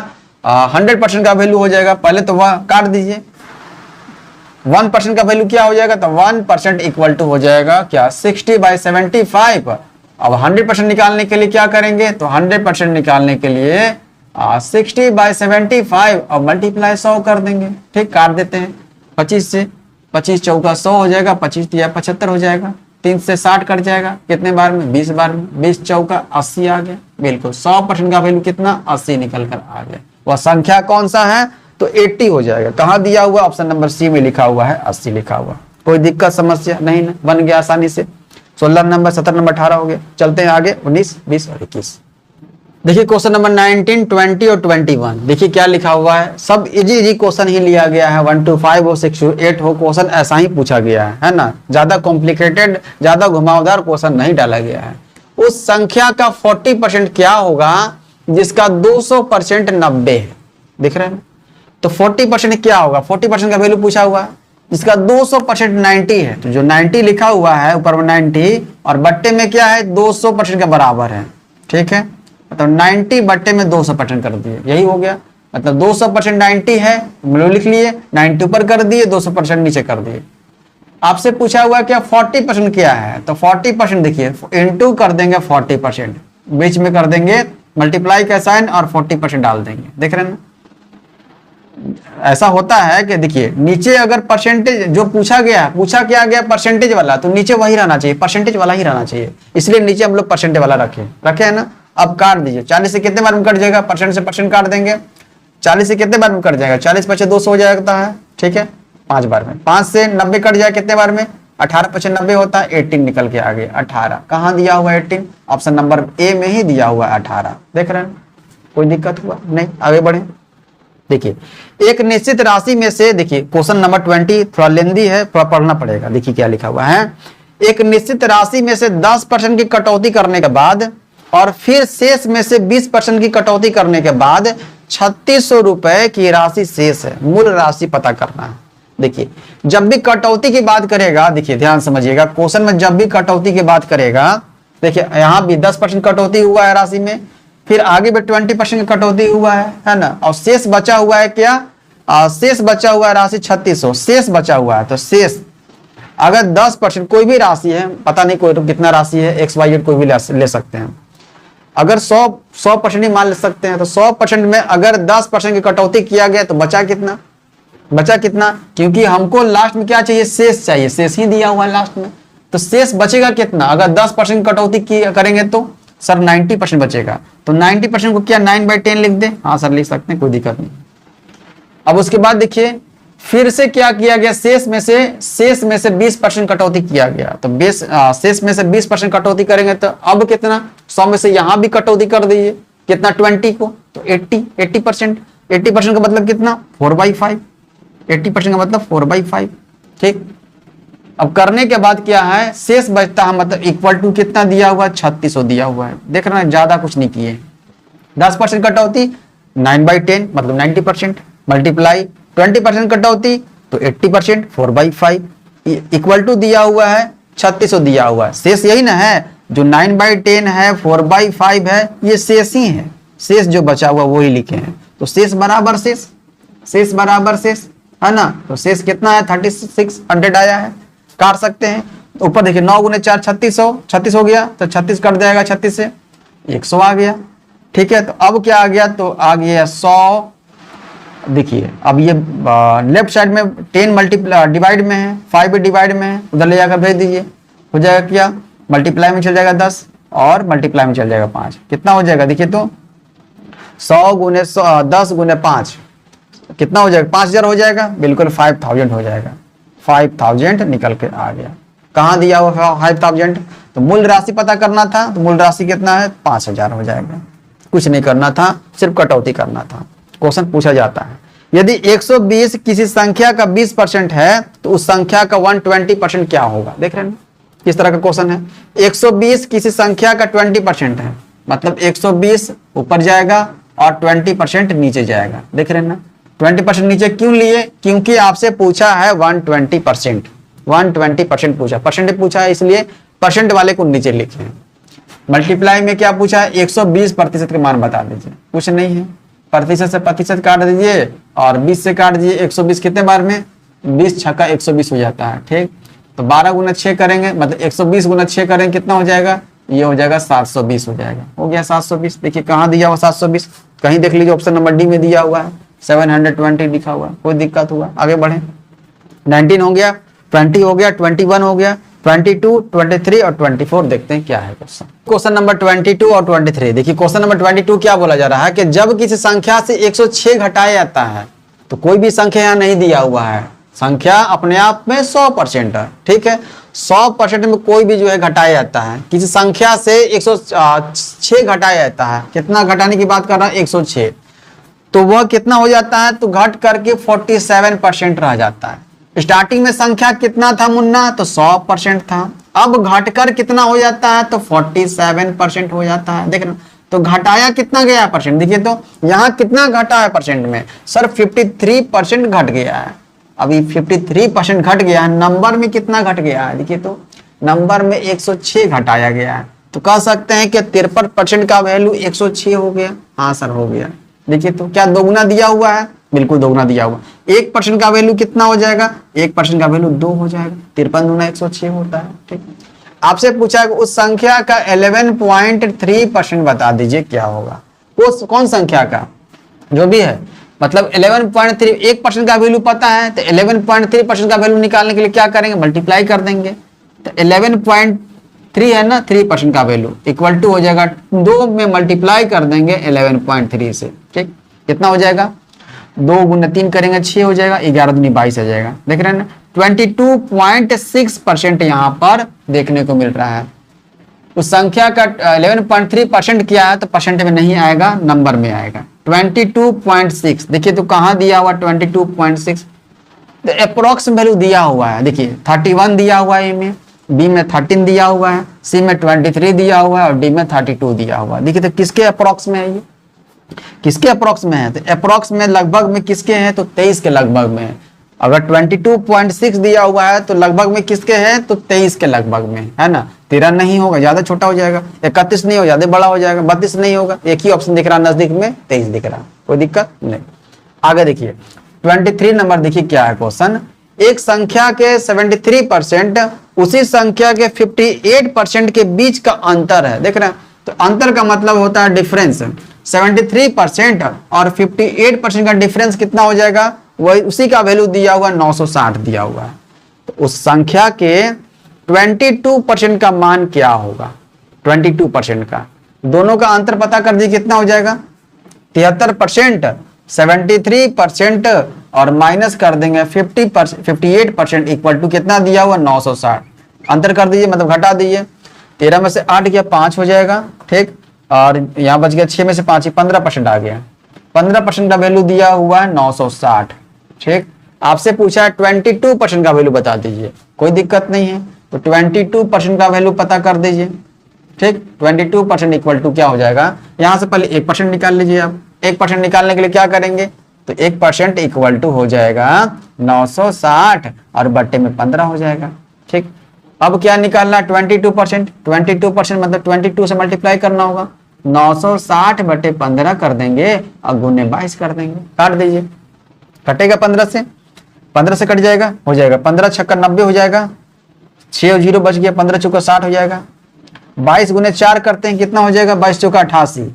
100% का वैल्यू हो जाएगा, पहले तो वह काट दीजिए, 1% का वैल्यू क्या हो जाएगा, तो 1% इक्वल टू हो जाएगा क्या, 60/75। अब 100% निकालने के लिए क्या करेंगे, तो 100% निकालने के लिए 60/75 और मल्टीप्लाई 100 कर देंगे। ठीक, काट देते हैं 25 से, 25 चौका 100 हो जाएगा, 25 या 75 हो जाएगा, 3 से 60 कट जाएगा, कितने बार में, 20 बार में, 20 चौका 80 आ गया। बिल्कुल 100% का वैल्यू कितना, 80 निकल कर आ गया। वह संख्या कौन सा है, तो 80 हो जाएगा। कहां दिया हुआ, ऑप्शन नंबर सी में लिखा हुआ है 80 लिखा हुआ। कोई दिक्कत समस्या नहीं ना, बन गया आसानी से। 16 नंबर, 17 नंबर, 18 हो गया। चलते हैं आगे, 19, 20 और 21। देखिए क्वेश्चन नंबर 19, 20 और 21। देखिए क्या लिखा हुआ है, सब इजी क्वेश्चन ही लिया गया है, 1 to 5 हो, 6 to 8 हो, क्वेश्चन ऐसा ही पूछा गया है ना, ज्यादा कॉम्प्लिकेटेड, ज्यादा घुमावदार क्वेश्चन नहीं डाला गया है। उस संख्या का 40% क्या होगा जिसका 200% 90 है। दिख रहे हैं, तो 40% क्या होगा, 40% का वैल्यू पूछा हुआ है, जिसका 200% 90 है, तो जो 90 लिखा हुआ है ऊपर में 90 और बट्टे में क्या है, 200% के बराबर है। ठीक है, मतलब 90 बट्टे में 200% कर दिए, यही हो गया। मतलब 200% 90 है, लिख लिए, 90 ऊपर कर दिए, 200% नीचे कर दिए। आपसे पूछा हुआ क्या 40% क्या है, तो 40% देखिए इनटू कर देंगे 40%, बीच में कर देंगे मल्टीप्लाई का साइन और 40% डाल देंगे। देख रहे हैं ना, ऐसा होता है कि देखिए नीचे अगर परसेंटेज जो पूछा क्या गया परसेंटेज वाला, तो नीचे वही रहना चाहिए, परसेंटेज वाला ही रहना चाहिए, इसलिए नीचे हम लोग परसेंटेज वाला रखे है ना। अब काट दीजिए, 40 से कितने बार में कट जाएगा, परसेंट से परसेंट काट देंगे, 40 से कितने बार में कट जाएगा, 40 पचे 200 हो जाता है। ठीक है, 5 बार में, 5 से 90 कट जाए कितने बार में, 18 पचे 90 होता है, 18 निकल के आगे 18। कहाँ दिया हुआ 18, ऑप्शन नंबर ए में ही दिया हुआ 18। देख रहे हैं, कोई दिक्कत हुआ नहीं, आगे बढ़े। देखिए एक निश्चित राशि में से, देखिए क्वेश्चन नंबर 20 थोड़ा लेंदी है, थोड़ा पढ़ना पड़ेगा। देखिए क्या लिखा हुआ है, एक निश्चित राशि में से 10% की कटौती करने के बाद और फिर शेष में से 20% की कटौती करने के बाद 3600 रुपए की राशि शेष है, मूल राशि पता करना है। देखिए जब भी कटौती की बात करेगा, देखिए ध्यान समझिएगा, क्वेश्चन में जब भी कटौती की बात करेगा, देखिए यहां भी 10% कटौती हुआ है राशि में, फिर आगे भी 20% की कटौती हुआ है ना, और शेष बचा हुआ है क्या, शेष बचा हुआ है राशि 3600, शेष बचा हुआ है। तो शेष अगर 10% कोई भी राशि है, पता नहीं कोई तो कितना राशि है, एक्स वाई जेड कोई भी ले सकते हैं, अगर 100% ही मान ले सकते हैं, तो 100% में अगर 10% की कटौती किया गया तो बचा कितना, क्योंकि हमको लास्ट में क्या चाहिए, शेष चाहिए, शेष ही दिया हुआ है लास्ट में, तो शेष बचेगा कितना, अगर 10% कटौती करेंगे तो सर 90% बचेगा, तो 90% को क्या 9/10 लिख दे, हाँ सर लिख सकते हैं, कोई दिक्कत नहीं। अब उसके बाद देखिए फिर से क्या किया गया, शेष में से 20% कटौती किया गया। तो शेष में से 20% कटौती करेंगे तो अब कितना, 100 में से यहां भी कटौती कर दीजिए, कितना 20 को, तो 80%। 80% का मतलब कितना, 4/5। 80% का मतलब 4/5। ठीक, अब करने के बाद क्या है, शेष बचता है, मतलब इक्वल टू कितना दिया हुआ है, 3600 दिया हुआ है। देख रहे हैं, ज्यादा कुछ नहीं किए। 10% कटौती 9/10 मतलब 90%, मल्टीप्लाई 20% कटौती तो 80%, 4/5 इक्वल टू दिया हुआ है 3600 दिया हुआ है। शेष यही ना है, जो 9/10 है, 4/5 है, ये शेष ही है। शेष जो बचा हुआ वही लिखे हैं। तो शेष बराबर शेष, शेष बराबर शेष, है ना। तो शेष कितना है, 3600 आया है। काट सकते हैं, तो ऊपर देखिए 9 × 4 3600, 36 हो गया, तो 36 कट जाएगा 36 से, 100 आ गया। ठीक है, तो अब क्या आ गया, तो आ गया 100। देखिए अब ये लेफ्ट साइड में 10 मल्टीप्लाई डिवाइड में है, 5 भी डिवाइड में है, उधर ले जाकर भेज दीजिए। हो जाएगा क्या, मल्टीप्लाई में चल जाएगा 10 और मल्टीप्लाई में चल जाएगा 5। कितना हो जाएगा, देखिए तो 100 × 10 × 5 कितना हो जाएगा, 5000 हो जाएगा, बिल्कुल 5000 हो जाएगा। 5000 निकल के आ गया। कहाँ दिया हुआ 5000, तो मूल राशि पता करना था, तो मूल राशि कितना है, 5000 हो जाएगा। कुछ नहीं करना था, सिर्फ कटौती करना था। क्वेश्चन पूछा जाता है, यदि 120 किसी संख्या का 20% है तो उस संख्या का 120% क्या होगा। देख रहे हैं किस तरह का क्वेश्चन है। 120 किसी संख्या का 20% है, मतलब 120 ऊपर जाएगा और 20% नीचे जाएगा। देख रहे हैं ना, 20% नीचे क्यों लिए, क्योंकि आपसे पूछा है 120%। 120% पूछा, परसेंट पूछा है, इसलिए परसेंट वाले को नीचे लिखे हैं। मल्टीप्लाई में क्या पूछा है, 120% के मान बता दीजिए। कुछ नहीं है, प्रतिशत से प्रतिशत काट दीजिए और 20 से काट दीजिए। 120 कितने बार में, 20 छक्का 120 हो जाता है। ठीक, तो 12 × 6 करेंगे, मतलब 120 × 6 करेंगे, कितना हो जाएगा, ये हो जाएगा 720 हो जाएगा। हो गया 720। देखिए कहाँ दिया हुआ 720, कहीं देख लीजिए, ऑप्शन नंबर डी में दिया हुआ है, 720 लिखा हुआ है। कोई दिक्कत हुआ, आगे बढ़े। 19 हो गया, 20 हो गया, 21 हो गया, 22, 23 और 24 देखते हैं क्या है क्वेश्चन। क्वेश्चन नंबर 22 और 23 देखिए। क्वेश्चन नंबर 22 क्या बोला जा रहा है कि जब किसी संख्या से 106 घटाया जाता है, तो कोई भी संख्या यहाँ नहीं दिया हुआ है, संख्या अपने आप में 100% है। ठीक है, 100% में कोई भी जो है घटाया जाता है, किसी संख्या से 106 घटाया जाता है। कितना घटाने की बात कर रहा है, 106, तो वह कितना हो जाता है, तो घट करके 47% रह जाता है। स्टार्टिंग में संख्या कितना था मुन्ना, तो 100% था। अब घटकर कितना हो जाता है, तो 47% हो जाता है। देख रहे, तो घटाया कितना गया परसेंट, देखिए तो यहाँ कितना घटा है परसेंट में, सर 53% घट गया है। अभी 53% घट गया है, नंबर में कितना घट गया है, देखिए तो नंबर में 106 घटाया गया है। तो कह सकते हैं कि 53% का वैल्यू 106 हो गया। हाँ सर हो गया। देखिए तो क्या दोगुना दिया हुआ है, बिल्कुल दोगुना दिया हुआ। 1% का वैल्यू कितना हो जाएगा, 1% का वैल्यू 2 हो जाएगा। 53 दूना 106 होता है। ठीक, आपसे पूछा है उस संख्या का 11.3% बता दीजिए क्या होगा। कौन संख्या का, जो भी है, मतलब 11.3, 1% का वैल्यू पता है, तो 11.3% का वैल्यू निकालने के लिए क्या करेंगे, मल्टीप्लाई कर देंगे। तो 11.3 है ना, 3% का वैल्यू इक्वल टू हो जाएगा 2 में मल्टीप्लाई कर देंगे 11.3 से। ठीक, कितना हो जाएगा, 2 × 3 करेंगे 6 हो जाएगा, 11 दूनी 22 आ जाएगा। देख रहे हैं ना, 22.6% यहाँ पर देखने को मिल रहा है। उस संख्या का 11.3% किया है, तो परसेंट में नहीं आएगा, नंबर में आएगा। 22.6 देखिए तो कहाँ दिया हुआ 22.6, तो अप्रोक्स वैल्यू दिया हुआ है। देखिए 31 दिया हुआ है, ए में, बी में 13 दिया हुआ है, सी में 23 दिया हुआ है और डी में 32 दिया हुआ है। देखिए तो किसके अप्रोक्स में है, ये किसके अप्रोक्स में है, तो अप्रोक्स में लगभग में किसके हैं, तो 23 के लगभग में है। अगर 22.6 दिया हुआ है तो लगभग में किसके हैं, तो 23 के लगभग में, है ना। 13 नहीं होगा, ज्यादा छोटा हो जाएगा। 31 नहीं होगा, ज्यादा बड़ा हो जाएगा। 32 नहीं होगा, एक ही ऑप्शन दिख रहा नजदीक में, 23 दिख रहा, कोई दिक्कत नहीं। आगे देखिए 23 नंबर, देखिए क्या है क्वेश्चन। एक संख्या के 73% उसी संख्या के 58% के बीच का अंतर है। देख रहे हैं, तो अंतर का मतलब होता है डिफरेंस। 73% और 58% का डिफरेंस कितना हो जाएगा, वही उसी का वैल्यू दिया हुआ 960 दिया हुआ है। तो उस संख्या के 22% का मान क्या होगा, 22% का, दोनों का अंतर पता कर दीजिए कितना हो जाएगा, 73%, 73% और माइनस कर देंगे 58% इक्वल टू कितना दिया हुआ 960। अंतर कर दीजिए मतलब घटा दीजिए, 13 में से 8 गया 5 हो जाएगा, ठीक। और यहाँ बच गया 6 में से 5 15% आ गया। 15% का वैल्यू दिया हुआ है 960, ठीक। आपसे पूछा है 22% का वैल्यू बता दीजिए, कोई दिक्कत नहीं है। तो 22% का वैल्यू पता कर दीजिए, ठीक। 22% इक्वल टू क्या हो जाएगा, यहां से पहले 1% निकाल लीजिए आप। 1% निकालने के लिए क्या करेंगे, तो 1% इक्वल टू हो जाएगा 960 और बट्टे में 15 हो जाएगा, ठीक। अब क्या निकालना है 22%, 22% मतलब 22 से मल्टीप्लाई करना होगा, 960 बटे 15 कर देंगे और गुने 22 कर देंगे। काट दीजिए, कटेगा 15 से कट जाएगा, हो जाएगा 15 छक्का 90 हो जाएगा, 6 और 0 बच गया, 15 चौका 60 हो जाएगा। 22 गुने 4 करते हैं कितना हो जाएगा, 22 चौका 88,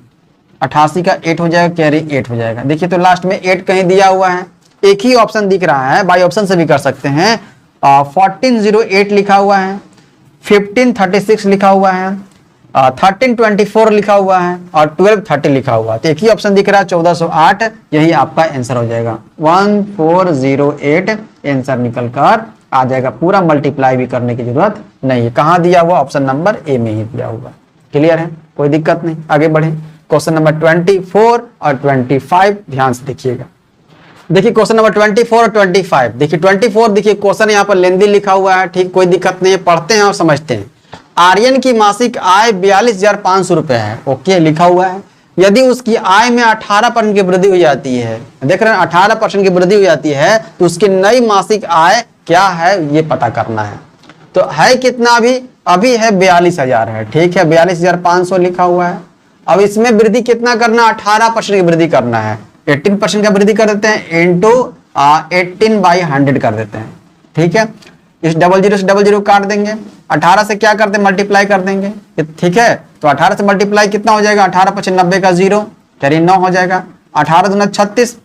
88 का 8 हो जाएगा, कैरी 8 हो जाएगा। देखिए तो लास्ट में 8 कहीं दिया हुआ है, एक ही ऑप्शन दिख रहा है, बाई ऑप्शन से भी कर सकते हैं। 1408 लिखा हुआ है, 1536 लिखा हुआ है, 1324 लिखा हुआ है और 1230 लिखा हुआ है। तो एक ही ऑप्शन दिख रहा है 1408, यही आपका आंसर हो जाएगा। 1408 आंसर निकल कर आ जाएगा। पूरा मल्टीप्लाई भी करने की जरूरत नहीं है। कहाँ दिया हुआ, ऑप्शन नंबर ए में ही दिया हुआ। क्लियर है, कोई दिक्कत नहीं। आगे बढ़े, क्वेश्चन नंबर 24 और 25 ध्यान से देखिएगा। देखिए क्वेश्चन नंबर 24 और 25, देखिए 24 देखिए क्वेश्चन यहाँ पर लेंदी लिखा हुआ है, ठीक, कोई दिक्कत नहीं है, पढ़ते हैं और समझते हैं। आर्यन की मासिक आय 42,500 रुपए है, ओके लिखा हुआ है। यदि उसकी आय में 18% की वृद्धि हो जाती है, देख रहे हैं 18% की वृद्धि हो जाती है, तो उसकी नई मासिक आय क्या है ये पता करना है। तो है कितना, अभी है 42,000 है, ठीक है, 42,500 लिखा हुआ है। अब इसमें वृद्धि कितना करना, 18% की वृद्धि करना है। 18% का वृद्धि कर देते हैं इंटू 18/100 कर देते हैं, ठीक है। इस 00 से 00 काट देंगे, 18 से क्या करते हैं मल्टीप्लाई कर देंगे, ठीक है। तो 18 से मल्टीप्लाई कितना हो जाएगा, 18 × 90 का 0, कैरी 9 हो जाएगा। 18 दूना 36,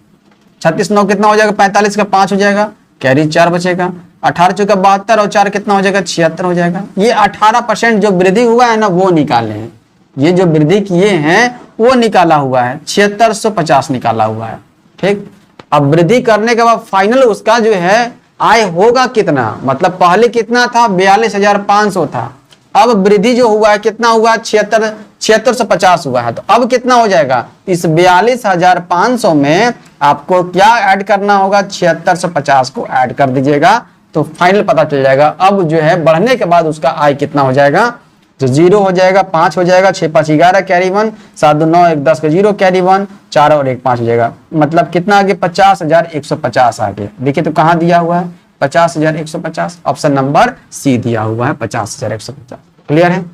36 9 कितना हो जाएगा, 45 का 5 हो जाएगा, कैरी 4 बचेगा। 18 चौका 72 और 4 कितना हो जाएगा, 76 हो जाएगा। ये 18% जो वृद्धि हुआ है ना वो निकाले हैं, ये जो वृद्धि किए हैं वो निकाला हुआ है, 7650 निकाला हुआ है, ठीक। अब वृद्धि करने के बाद फाइनल उसका जो है आय होगा कितना, मतलब पहले कितना था 42,500 था, अब वृद्धि जो हुआ है कितना हुआ 7650 हुआ है। तो अब कितना हो जाएगा, इस 42,500 में आपको क्या ऐड करना होगा, 7650 को ऐड कर दीजिएगा, तो फाइनल पता चल जाएगा। अब जो है बढ़ने के बाद उसका आय कितना हो जाएगा, तो 0 हो जाएगा, 5 हो जाएगा, 6 5 11 कैरी 1, 7 2 9 1 10 का 0 कैरी 1, 4 और 1 5 हो जाएगा। मतलब कितना आगे 50,150 आगे। देखिए तो कहाँ दिया हुआ है 50,150, ऑप्शन नंबर सी दिया हुआ है 50,150। क्लियर है,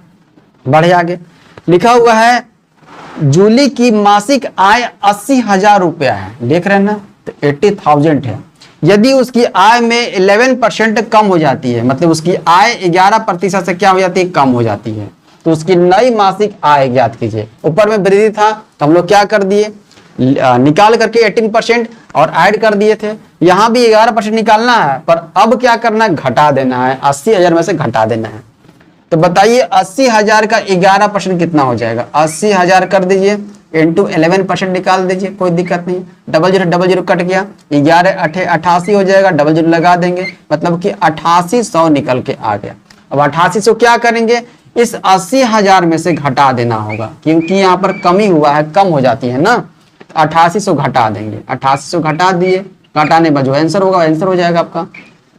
बढ़े आगे। लिखा हुआ है जूली की मासिक आय 80,000 रुपया है, देख रहे हैं ना, तो 80,000 है। यदि उसकी आय में 11% कम हो जाती है, मतलब उसकी आय 11% से क्या हो जाती है, कम हो जाती है, तो उसकी नई मासिक आय ज्ञात कीजिए। ऊपर में वृद्धि था तो हम लोग क्या कर दिए, निकाल करके 18% और ऐड कर दिए थे। यहाँ भी 11% निकालना है, पर अब क्या करना है, घटा देना है, 80,000 में से घटा देना है। तो बताइए 80,000 का 11% कितना हो जाएगा, 80,000 कर दीजिए इंटू 11% निकाल दीजिए, कोई दिक्कत नहीं। 00 कट गया, 11 8 88 हो जाएगा, 00 लगा देंगे, मतलब कि 8800 निकल के आ गया। अब 8800 क्या करेंगे, इस 80,000 में से घटा देना होगा, क्योंकि यहाँ पर कमी हुआ है, कम हो जाती है ना, 8800 घटा देंगे। 8800 घटा दिए, घटाने पर जो आंसर होगा आंसर हो जाएगा आपका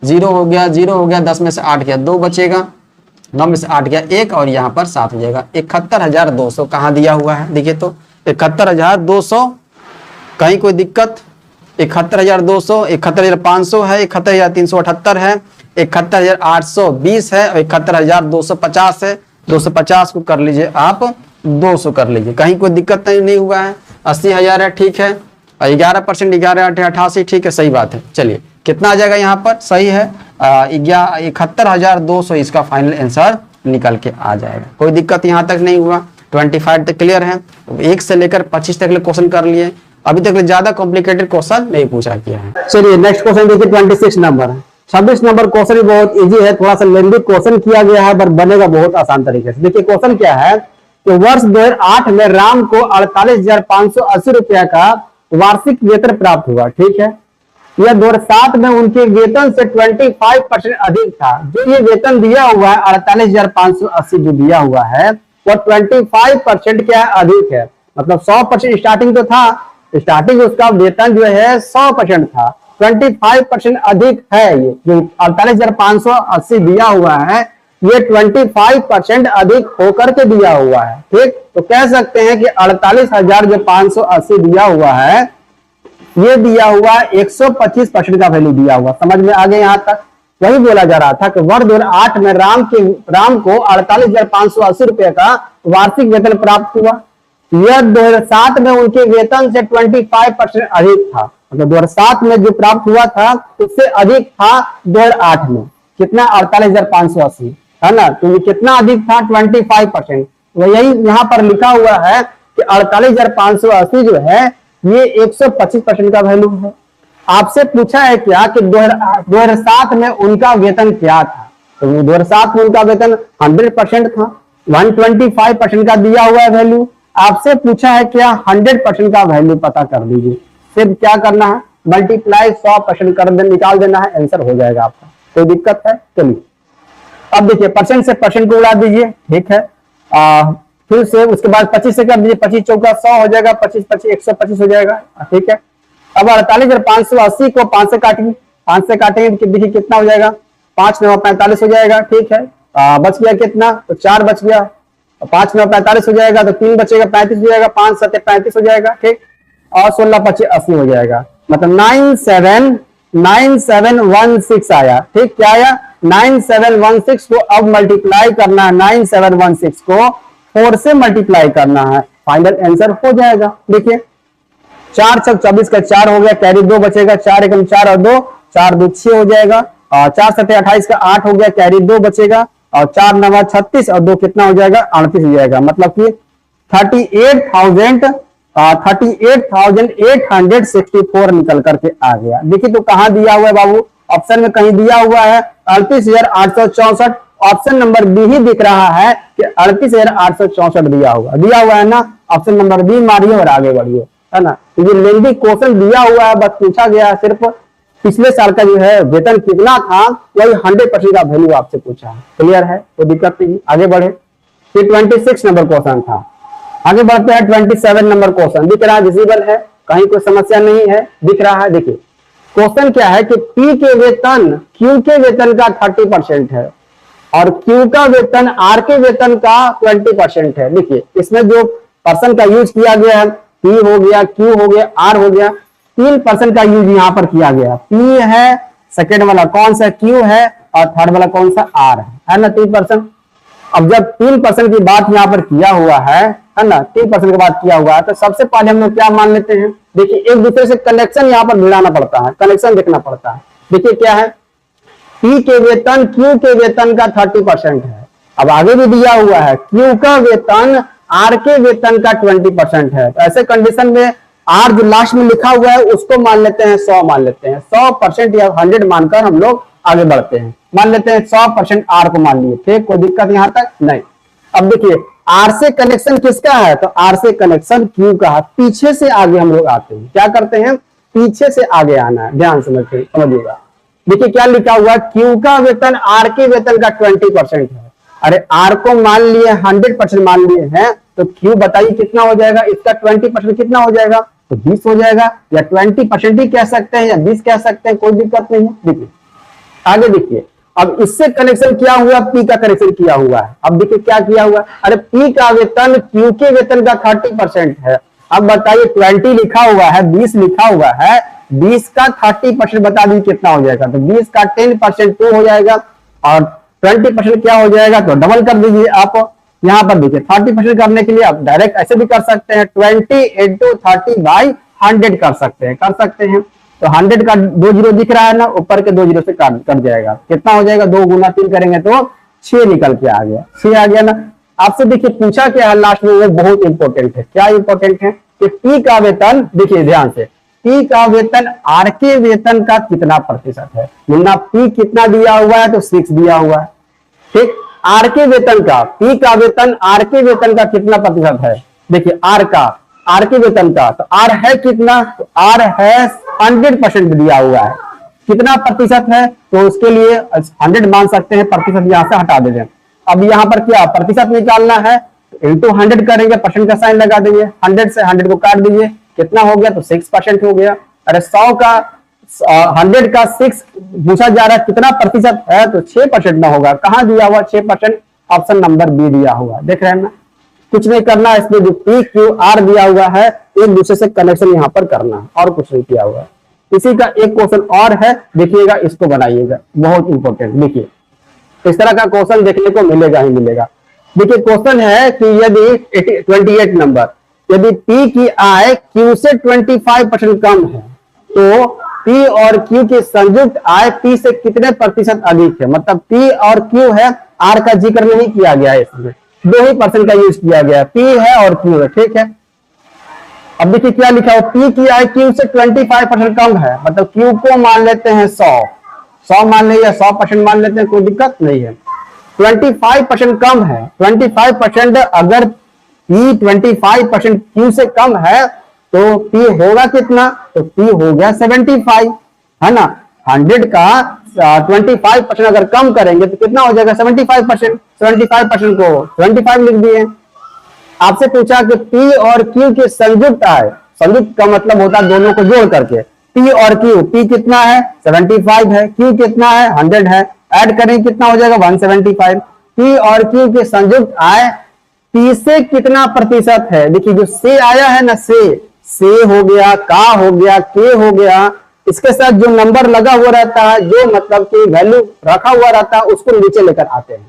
0 हो गया, 0 हो गया, 10 में से 8 गया 2 बचेगा, 9 में से 8 गया 1 और यहाँ पर 7 हो जाएगा। 71,200 कहाँ दिया हुआ है, देखिए तो 71,200, कहीं कोई दिक्कत, 71,200, 71,500 है, 71,378 है, 71,820 है और 71,250 है। 250 को कर लीजिए आप 200 कर लीजिए, कहीं कोई दिक्कत नहीं हुआ है। 80,000 है, ठीक है, और 11% 11 8 88, ठीक है, सही बात है। चलिए कितना आ जाएगा यहाँ पर, सही है 71,200 इसका फाइनल आंसर निकल के आ जाएगा। कोई दिक्कत यहाँ तक नहीं हुआ, 25 तक क्लियर है। 1 से लेकर 25 तक क्वेश्चन कर लिए, अभी तक ज्यादा कॉम्प्लिकेटेड क्वेश्चन नहीं पूछा किया है। चलिए नेक्स्ट क्वेश्चन देखिए 26 नंबर। 26 नंबर क्वेश्चन भी बहुत इजी है, थोड़ा सा लेंदी क्वेश्चन किया गया है, पर बनेगा बहुत आसान तरीके से। देखिए क्वेश्चन क्या है कि वर्ष 2008 में राम को 48,580 रुपया का वार्षिक वेतन प्राप्त हुआ, ठीक है। यह 2007 में उनके वेतन से 25% अधिक था। जो ये वेतन दिया हुआ है 48,580 जो दिया हुआ है वो 25% क्या है, अधिक है। मतलब 100% स्टार्टिंग तो था, स्टार्टिंग उसका वेतन जो है 100% था, 25% अधिक है। ये जो 48,580 दिया हुआ है ये 25% अधिक होकर के दिया हुआ है। ठीक, तो कह सकते हैं कि 48,000 जो 580 दिया हुआ है ये दिया हुआ 125% का वैल्यू दिया हुआ। समझ में आ गया यहाँ तक? वही बोला जा रहा था कि वर्ष 2008 में राम को 48,580 रुपए का वार्षिक वेतन प्राप्त हुआ। यह 2007 में उनके वेतन से 25% अधिक था। मतलब 2007 में जो प्राप्त हुआ था उससे अधिक था 2008 में। कितना? 48,580, है ना? तो ये कितना अधिक था? 25%। तो यही यहाँ पर लिखा हुआ है कि 48,580 जो है ये 125% का वैल्यू है। आपसे पूछा है क्या कि 2007 में उनका वेतन क्या था? तो 2007 में उनका वेतन 100% था, 125% का दिया हुआ है वैल्यू। आपसे पूछा है क्या 100% का वैल्यू पता कर दीजिए। सिर्फ क्या करना है, मल्टीप्लाई 100% कर दे, निकाल देना है, आंसर हो जाएगा आपका। कोई दिक्कत है? चलिए अब देखिए परसेंट से परसेंट को उड़ा दीजिए। ठीक है, फिर से उसके बाद 25 से कर दीजिए, 25 चौका 100 हो जाएगा, 25 25 125 हो जाएगा। ठीक है, अब 48,580 को 5 से काटेंगे, 5 से काटेंगे देखिए कितना हो जाएगा, 5 9 45 हो जाएगा। ठीक है, बच गया कितना? तो 4 बच गया, 5 9 45 हो जाएगा, तो 3 बचेगा 35 हो जाएगा, 5 7 35 हो जाएगा। ठीक, और 16 25 80 हो जाएगा। मतलब 9716 आया। ठीक, क्या आया? 9716 को अब मल्टीप्लाई करना है, 9716 को 4 से मल्टीप्लाई करना है, फाइनल आंसर हो जाएगा। देखिए 4 6 24 का 4 हो गया, कैरी 2 बचेगा, 4 एकम 4 और 2, 4 2 6 हो जाएगा, और 4 7 28 का 8 हो गया, कैरी 2 बचेगा, और 4 9 36 और 2 कितना हो जाएगा? 38 हो जाएगा। मतलब कि 38,864 निकल करके आ गया। देखिए तो कहां दिया हुआ है बाबू? ऑप्शन में कहीं दिया हुआ है 38,864। ऑप्शन नंबर बी ही दिख रहा है कि 38,864 दिया हुआ है ना। ऑप्शन नंबर बी मारिए और आगे बढ़िए, है ना। तो ये लेंदी क्वेश्चन दिया हुआ है, बस पूछा गया सिर्फ पिछले साल का जो है वेतन कितना था वही 100% का वैल्यू आपसे पूछा है। क्लियर है? तो दिक्कत नहीं, आगे बढ़े। ये 26 नंबर क्वेश्चन था। आगे बढ़ते हैं 27 नंबर क्वेश्चन। दिख रहा है? विजिबल है? कहीं कोई समस्या नहीं है? दिख रहा है? देखिए क्वेश्चन क्या है कि पी के वेतन क्यू के वेतन का 30% है और क्यू का वेतन आर के वेतन का 20% है। देखिए इसमें जो पर्सन का यूज किया गया है, पी हो गया, क्यू हो गया, आर हो गया, 3% का यूज यहाँ पर किया गया। पी है, सेकेंड वाला कौन सा? क्यू है, और थर्ड वाला कौन सा? आर है ना, 3%। अब जब 3% की बात यहाँ पर किया हुआ है ना, 3% की बात किया हुआ है, तो सबसे पहले हम लोग क्या मान लेते हैं? देखिए एक दूसरे से कनेक्शन यहाँ पर मिलाना पड़ता है, कनेक्शन देखना पड़ता है। देखिए क्या है, पी के वेतन क्यू के वेतन का 30% है। अब आगे भी दिया हुआ है क्यू का वेतन आर के वेतन का 20% है। तो ऐसे कंडीशन में आर जो लास्ट में लिखा हुआ है उसको मान लेते हैं 100 मान लेते हैं, 100% या 100 मानकर हम लोग आगे बढ़ते हैं। मान लेते हैं 100% आर को मान लिए। ठीक, कोई दिक्कत यहाँ तक नहीं। अब देखिए आर से कनेक्शन किसका है? तो आर से कनेक्शन क्यू का है। पीछे से आगे हम लोग आते हैं, क्या करते हैं? पीछे से आगे आना है, ध्यान समझिएगा। देखिए क्या लिखा हुआ है, क्यू का वेतन आर के वेतन का 20% है। अरे आर को मान लिए 100% मान लिए हैं, तो क्यू बताइए कितना हो जाएगा? इसका 20% कितना हो जाएगा? तो 20 हो जाएगा, या 20% ही कह सकते हैं या 20 कह सकते हैं, कोई दिक्कत नहीं है। देखिए आगे देखिए, अब इससे कनेक्शन किया हुआ, पी का कनेक्शन किया हुआ है। अब देखिए क्या किया हुआ, अरे पी का वेतन क्यू के वेतन का 30% है। अब बताइए 20 लिखा हुआ है, 20 लिखा हुआ है, 20 का 30% बता दीजिए कितना हो जाएगा? तो 20 का 10% 2 हो जाएगा, और 20% क्या हो जाएगा? तो डबल कर दीजिए आप। यहाँ पर देखिए 30% करने के लिए आप डायरेक्ट ऐसे भी कर सकते हैं, 20 × 30/100 कर सकते हैं। तो 100 का 2 जीरो दिख रहा है ना, ऊपर के 2 जीरो से कट जाएगा। कितना हो जाएगा? 2 × 3 करेंगे तो 6 निकल के आ गया, 6 आ गया ना। आपसे देखिए पूछा क्या है लास्ट में, वो बहुत इंपॉर्टेंट है। क्या इंपॉर्टेंट है कि पी का वेतन, देखिए ध्यान से, पी का वेतन आर के वेतन का कितना प्रतिशत है? मुन्ना पी कितना दिया हुआ है? तो 6 दिया हुआ है। ठीक, आर के वेतन का, पी का वेतन आर के वेतन का कितना प्रतिशत है? देखिए आर के वेतन का, तो आर है कितना? तो आर है 100% दिया हुआ है। कितना प्रतिशत है तो उसके लिए 100 मान सकते हैं, प्रतिशत यहां से हटा देंगे। अब यहाँ पर क्या प्रतिशत निकालना है, इंटू 100 करेंगे, परसेंट का साइन लगा देंगे, 100 से 100 को काट दीजिए, कितना हो गया तो 6% हो गया। अरे 100 का 100 का 6 पूछा जा रहा है कितना प्रतिशत है तो 6% ना होगा। कहां दिया हुआ 6%, ऑप्शन नंबर बी दिया हुआ, देख रहे हैं ना। कुछ नहीं करना, इसमें जो पी क्यू आर दिया हुआ है एक दूसरे से कनेक्शन यहाँ पर करना है और कुछ नहीं किया हुआ। इसी का एक क्वेश्चन और है, देखिएगा, इसको बनाइएगा, बहुत इंपॉर्टेंट। देखिए इस तरह का क्वेश्चन देखने को मिलेगा ही मिलेगा। देखिए क्वेश्चन है कि यदि 28 नंबर, यदि P की आय Q से 25% कम है तो P और Q की संयुक्त आय P से कितने प्रतिशत अधिक है। मतलब P और Q है, R का जिक्र नहीं किया गया है, इसमें 2 ही परसेंट का यूज किया गया है, P है और Q है, ठीक है। अब देखिए क्या लिखा है, P की आय Q से 25% कम है, मतलब Q को मान लेते हैं 100 मान लें या 100% मान लेते हैं, कोई दिक्कत नहीं है। 25% कम है, 25% अगर P 25% Q से कम है तो P होगा कितना, तो P हो गया 75, है ना। 100 का 25% अगर कम करेंगे तो कितना हो जाएगा 75%, 75% को 25 लिख दिए। आपसे पूछा कि P और Q की संयुक्त आय, संयुक्त का मतलब होता है दोनों को जोड़ करके, P और Q, P कितना है 75 है, Q कितना है 100 है, ऐड करें कितना हो जाएगा 175। P और Q की संयुक्त आय P से कितना प्रतिशत है, देखिए जो से आया है ना, से हो गया, का हो गया, के हो गया, इसके साथ जो नंबर लगा हुआ रहता है, जो मतलब कि वैल्यू रखा हुआ रहता है, उसको नीचे लेकर आते हैं।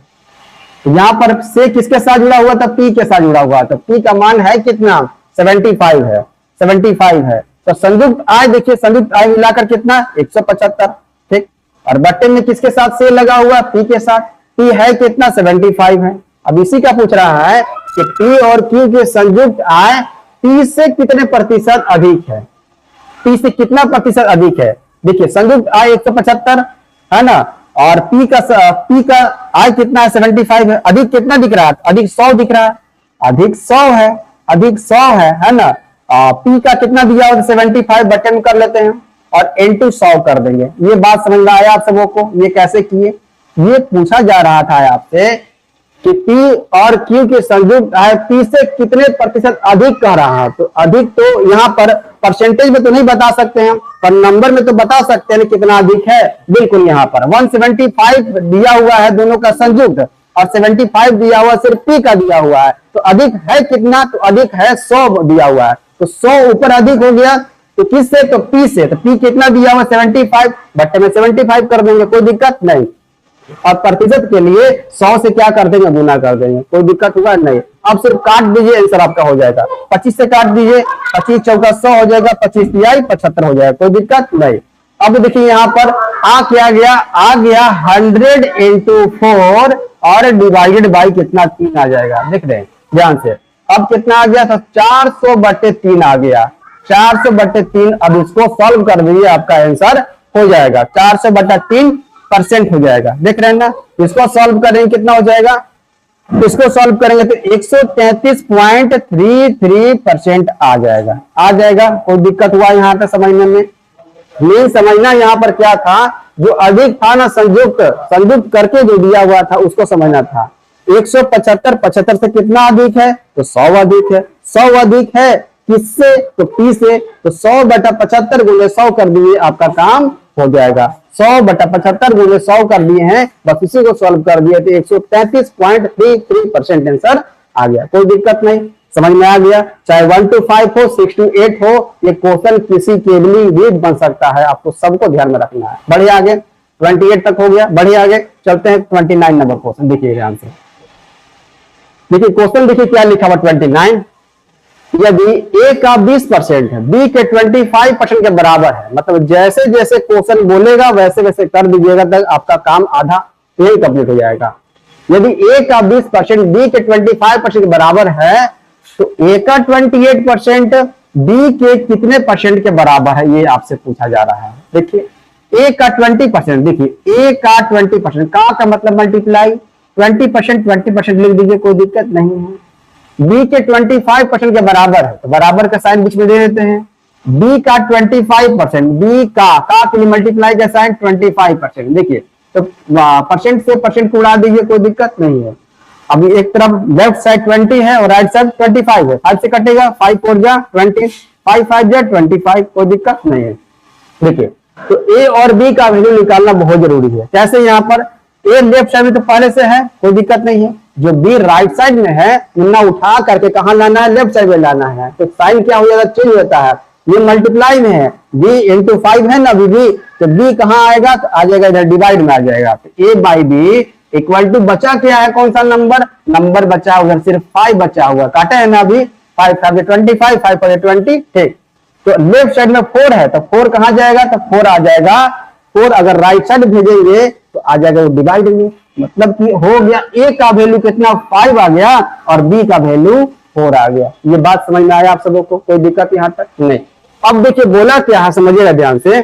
तो यहाँ पर से किसके साथ जुड़ा हुआ था, P के साथ जुड़ा हुआ था। P का मान है कितना 75 है, 75 है। तो संयुक्त आय देखिए, संयुक्त आय मिलाकर कितना 175, ठीक। और बट्टे में किसके साथ से लगा हुआ, P के साथ, P है कितना 75 है। अब इसी का पूछ रहा है कि P और Q के संयुक्त आय P से कितने प्रतिशत अधिक है, P से कितना प्रतिशत अधिक है। देखिए संयुक्त आय 175 है ना, और P का आय कितना है 75 है, अधिक कितना दिख रहा है, अधिक 100 दिख रहा है, अधिक 100 है, अधिक 100 है ना। P का कितना दिया हो 75 बट्टे में कर लेते हैं और इंटू 100 कर देंगे। ये बात समझ में आया आप सबों को, ये कैसे किए, ये पूछा जा रहा था आपसे कि P और Q के संयुक्त आय P से कितने प्रतिशत अधिक कह रहा है। तो अधिक तो यहाँ पर परसेंटेज में तो नहीं बता सकते हैं, पर नंबर में तो बता सकते हैं कितना अधिक है। बिल्कुल यहाँ पर 175 दिया हुआ है दोनों का संयुक्त और 75 दिया हुआ सिर्फ P का दिया हुआ है, तो अधिक है कितना, तो अधिक है 100 दिया हुआ है, तो 100 ऊपर अधिक हो गया। तो किससे, तो P से, तो P कितना दिया हुआ 75 बट्टे में 75 कर देंगे, कोई दिक्कत नहीं। और प्रतिशत के लिए 100 से क्या कर देंगे, गुना कर देंगे, कोई दिक्कत होगा नहीं। अब सिर्फ काट दीजिए, आंसर आपका हो जाएगा। 25 से काट दीजिए, 25 चौका 100 हो जाएगा, 25 तिहाई 75 हो जाएगा, कोई दिक्कत नहीं। अब देखिए यहाँ पर क्या गया, आ गया 100 into 4 और डिवाइडेड बाई कितना 3 आ जाएगा, देख रहे हैं ध्यान से। अब कितना आ गया था 400/3 आ गया, 400/3। अब इसको सॉल्व कर दीजिए, आपका आंसर हो जाएगा 400/3% हो जाएगा, देख रहे हैं ना। इसको सॉल्व करेंगे कितना हो जाएगा, इसको सॉल्व करेंगे तो 133.33% आ जाएगा, कोई दिक्कत हुआ यहाँ पे समझने में। मेन समझना यहाँ पर क्या था, जो अधिक था ना संयुक्त करके जो दिया हुआ था उसको समझना था। 175 से कितना अधिक है, तो 100 अधिक है, 100 अधिक है किससे, तो P से, तो 100/75 गुणे 100 कर दिए, आपका काम हो जाएगा। 100/75 गुणे 100 कर दिए हैं, बस इसी को सॉल्व कर दिए तो 133.33% आंसर आ गया, कोई दिक्कत नहीं, समझ में आ गया। चाहे 1 to 5 हो, 6 to 8 हो, ये क्वेश्चन किसी के लिए भी बन सकता है, आपको सबको ध्यान में रखना है। बढ़िए आगे, 28 तक हो गया, बढ़िए आगे चलते हैं 29 नंबर क्वेश्चन, देखिए ध्यान से। देखिए क्वेश्चन देखिए क्या लिखा हुआ 29, यदि A का 20% है, B के 25% के बराबर है, मतलब जैसे जैसे क्वेश्चन बोलेगा वैसे वैसे कर दीजिएगा, तक आपका काम आधा यही कंप्लीट हो जाएगा। यदि A का 20% B के 25% के बराबर है तो A का 28% B के कितने परसेंट के बराबर है, ये आपसे पूछा जा रहा है। देखिए A का 20%, देखिए A का 20% का मतलब मल्टीप्लाई 20% लिख दीजिए, कोई दिक्कत नहीं है। B के 25% के बराबर है तो बराबर का साइन बीच में दे देते हैं, बी का 25%, बी का के लिए मल्टीप्लाई का साइन 25%। देखिए तो परसेंट से परसेंट को उड़ा दीजिए, कोई दिक्कत नहीं है। अभी एक तरफ लेफ्ट साइड 20 है और राइट साइड 25 है, 5 से कटेगा, 5 4 जा 20, 5 5 जा 25, कोई दिक्कत नहीं है। देखिए तो ए और बी का वैल्यू निकालना बहुत जरूरी है। कैसे, यहाँ पर ए लेफ्ट साइड में तो पहले से है, कोई दिक्कत नहीं है। जो बी राइट साइड में है, ना उठा करके कहां लाना है, लेफ्ट साइड में लाना है। तो साइन क्या हो जाएगा, चेंज होता है। ये मल्टीप्लाई में है, b इंटू 5 है ना b, तो b कहां आएगा, तो आ जाएगा इधर डिवाइड में आ जाएगा। तो a by b equal to बचा क्या है, कौन सा नंबर, नंबर बचा उधर सिर्फ 5 बचा हुआ, काटे है ना अभी, 5 5 25, 5 5 20, ठीक। तो लेफ्ट साइड में 4 है, तो 4 कहां जाएगा, तो 4 आ जाएगा। 4 अगर राइट साइड भेजेंगे तो आ जाएगा वो डिवाइड में, मतलब कि हो गया a का वैल्यू कितना 5 आ गया और b का वैल्यू 4 आ गया। ये बात समझ में आया आप सबको, कोई दिक्कत यहां तक नहीं। अब देखिए बोला क्या है, समझिएगा ध्यान से।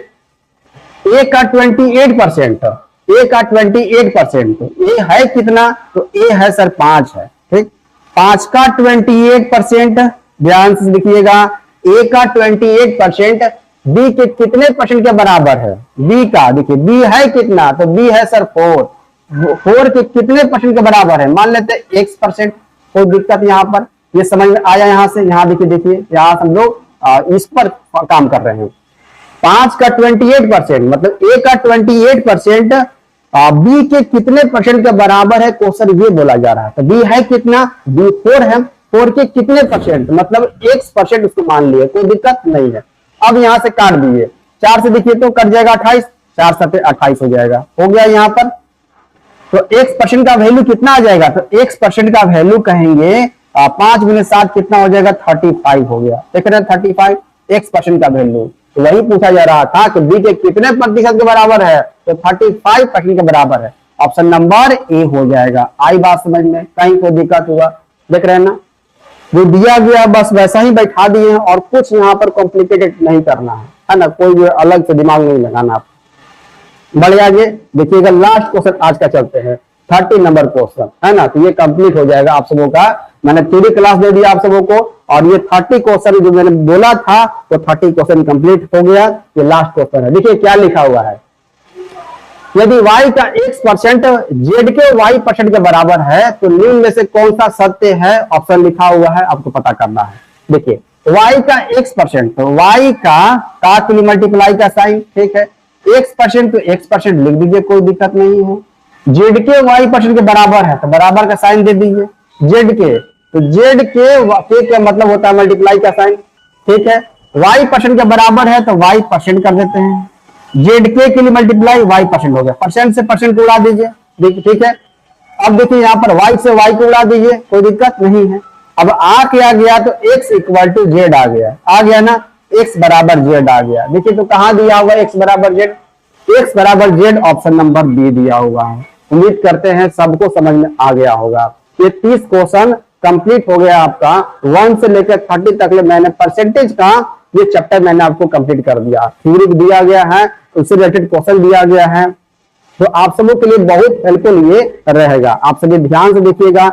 a का 28%, a का 28%, तो a है कितना, तो a है सर 5 है, ठीक। 5 का 28%, ध्यान से देखिएगा, a का 28% b के कितने परसेंट के बराबर है, b का, देखिए b है कितना, तो b है सर 4 के कितने परसेंट के बराबर है, मान लेते हैं x%। कोई दिक्कत यहाँ पर, ये समझ में आया यहाँ से। यहाँ देखिए यहाँ हम लोग इस पर काम कर रहे हैं। 5 का 28%, मतलब a का 28% b के कितने परसेंट के बराबर है, क्वेश्चन ये बोला जा रहा है। तो b है कितना, b 4 है, 4 के कितने परसेंट, मतलब x% उसको मान लिए, कोई दिक्कत नहीं है। अब यहां से काट दीजिए, 4 से देखिए तो कट जाएगा 28, 4 7 28 हो जाएगा, हो गया यहाँ पर। तो x% का वैल्यू कितना आ जाएगा, तो x% का वैल्यू कहेंगे 5 गुने 7 कितना हो जाएगा, 35 हो गया। देख रहे हैं 35 x% का वैल्यू। तो वही पूछा जा रहा था कि b के कितने प्रतिशत के बराबर है, तो 35% के बराबर है। ऑप्शन नंबर ए हो जाएगा। आई बात समझ में, कहीं कोई दिक्कत हुआ, देख रहे हैं ना, जो दिया गया बस वैसा ही बैठा दिए हैं और कुछ यहाँ पर कॉम्प्लिकेटेड नहीं करना है ना, कोई अलग से दिमाग नहीं लगाना आप। बढ़िया आगे देखिएगा, लास्ट क्वेश्चन आज का चलते हैं, 30 नंबर क्वेश्चन है ना। तो ये कंप्लीट हो जाएगा आप सबों का, मैंने थ्योरी क्लास दे दिया आप सबों को, और ये 30 क्वेश्चन जो मैंने बोला था तो 30 क्वेश्चन कंप्लीट हो गया। ये लास्ट क्वेश्चन है, देखिए क्या लिखा हुआ है। यदि y का x% z के y% के बराबर है तो निम्न में से कौन सा सत्य है, ऑप्शन लिखा हुआ है, आपको पता करना है। देखिए y का x%, तो y का के लिए मल्टीप्लाई का साइन, ठीक है। x% तो x% लिख दीजिए, कोई दिक्कत नहीं है। z के y% के बराबर है तो बराबर का साइन दे दीजिए। z के, तो z के क्या मतलब होता है, मल्टीप्लाई का साइन, ठीक है। y% के बराबर है तो y% कर देते हैं। ZK के लिए मल्टीप्लाई y% हो गया, परसेंट से परसेंट को उड़ा दीजिए, ठीक है। अब देखिए यहाँ पर y से y को उड़ा दीजिए, कोई दिक्कत नहीं है। अब क्या गया, तो x इक्वल टू z आ गया ना, x बराबर z आ गया। देखिए तो कहाँ दिया हुआ x बराबर z, x बराबर z ऑप्शन नंबर बी दिया हुआ है। उम्मीद करते हैं सबको समझ में आ गया होगा। ये 30 क्वेश्चन कंप्लीट हो गया आपका, 1 से लेकर 30 तक मैंने परसेंटेज का ये चैप्टर मैंने आपको कंप्लीट कर दिया। थ्योरी दिया गया है, उससे रिलेटेड क्वेश्चन दिया गया है, तो आप सबों के लिए बहुत हेल्पफुल ये रहेगा। आप सभी ध्यान से देखिएगा।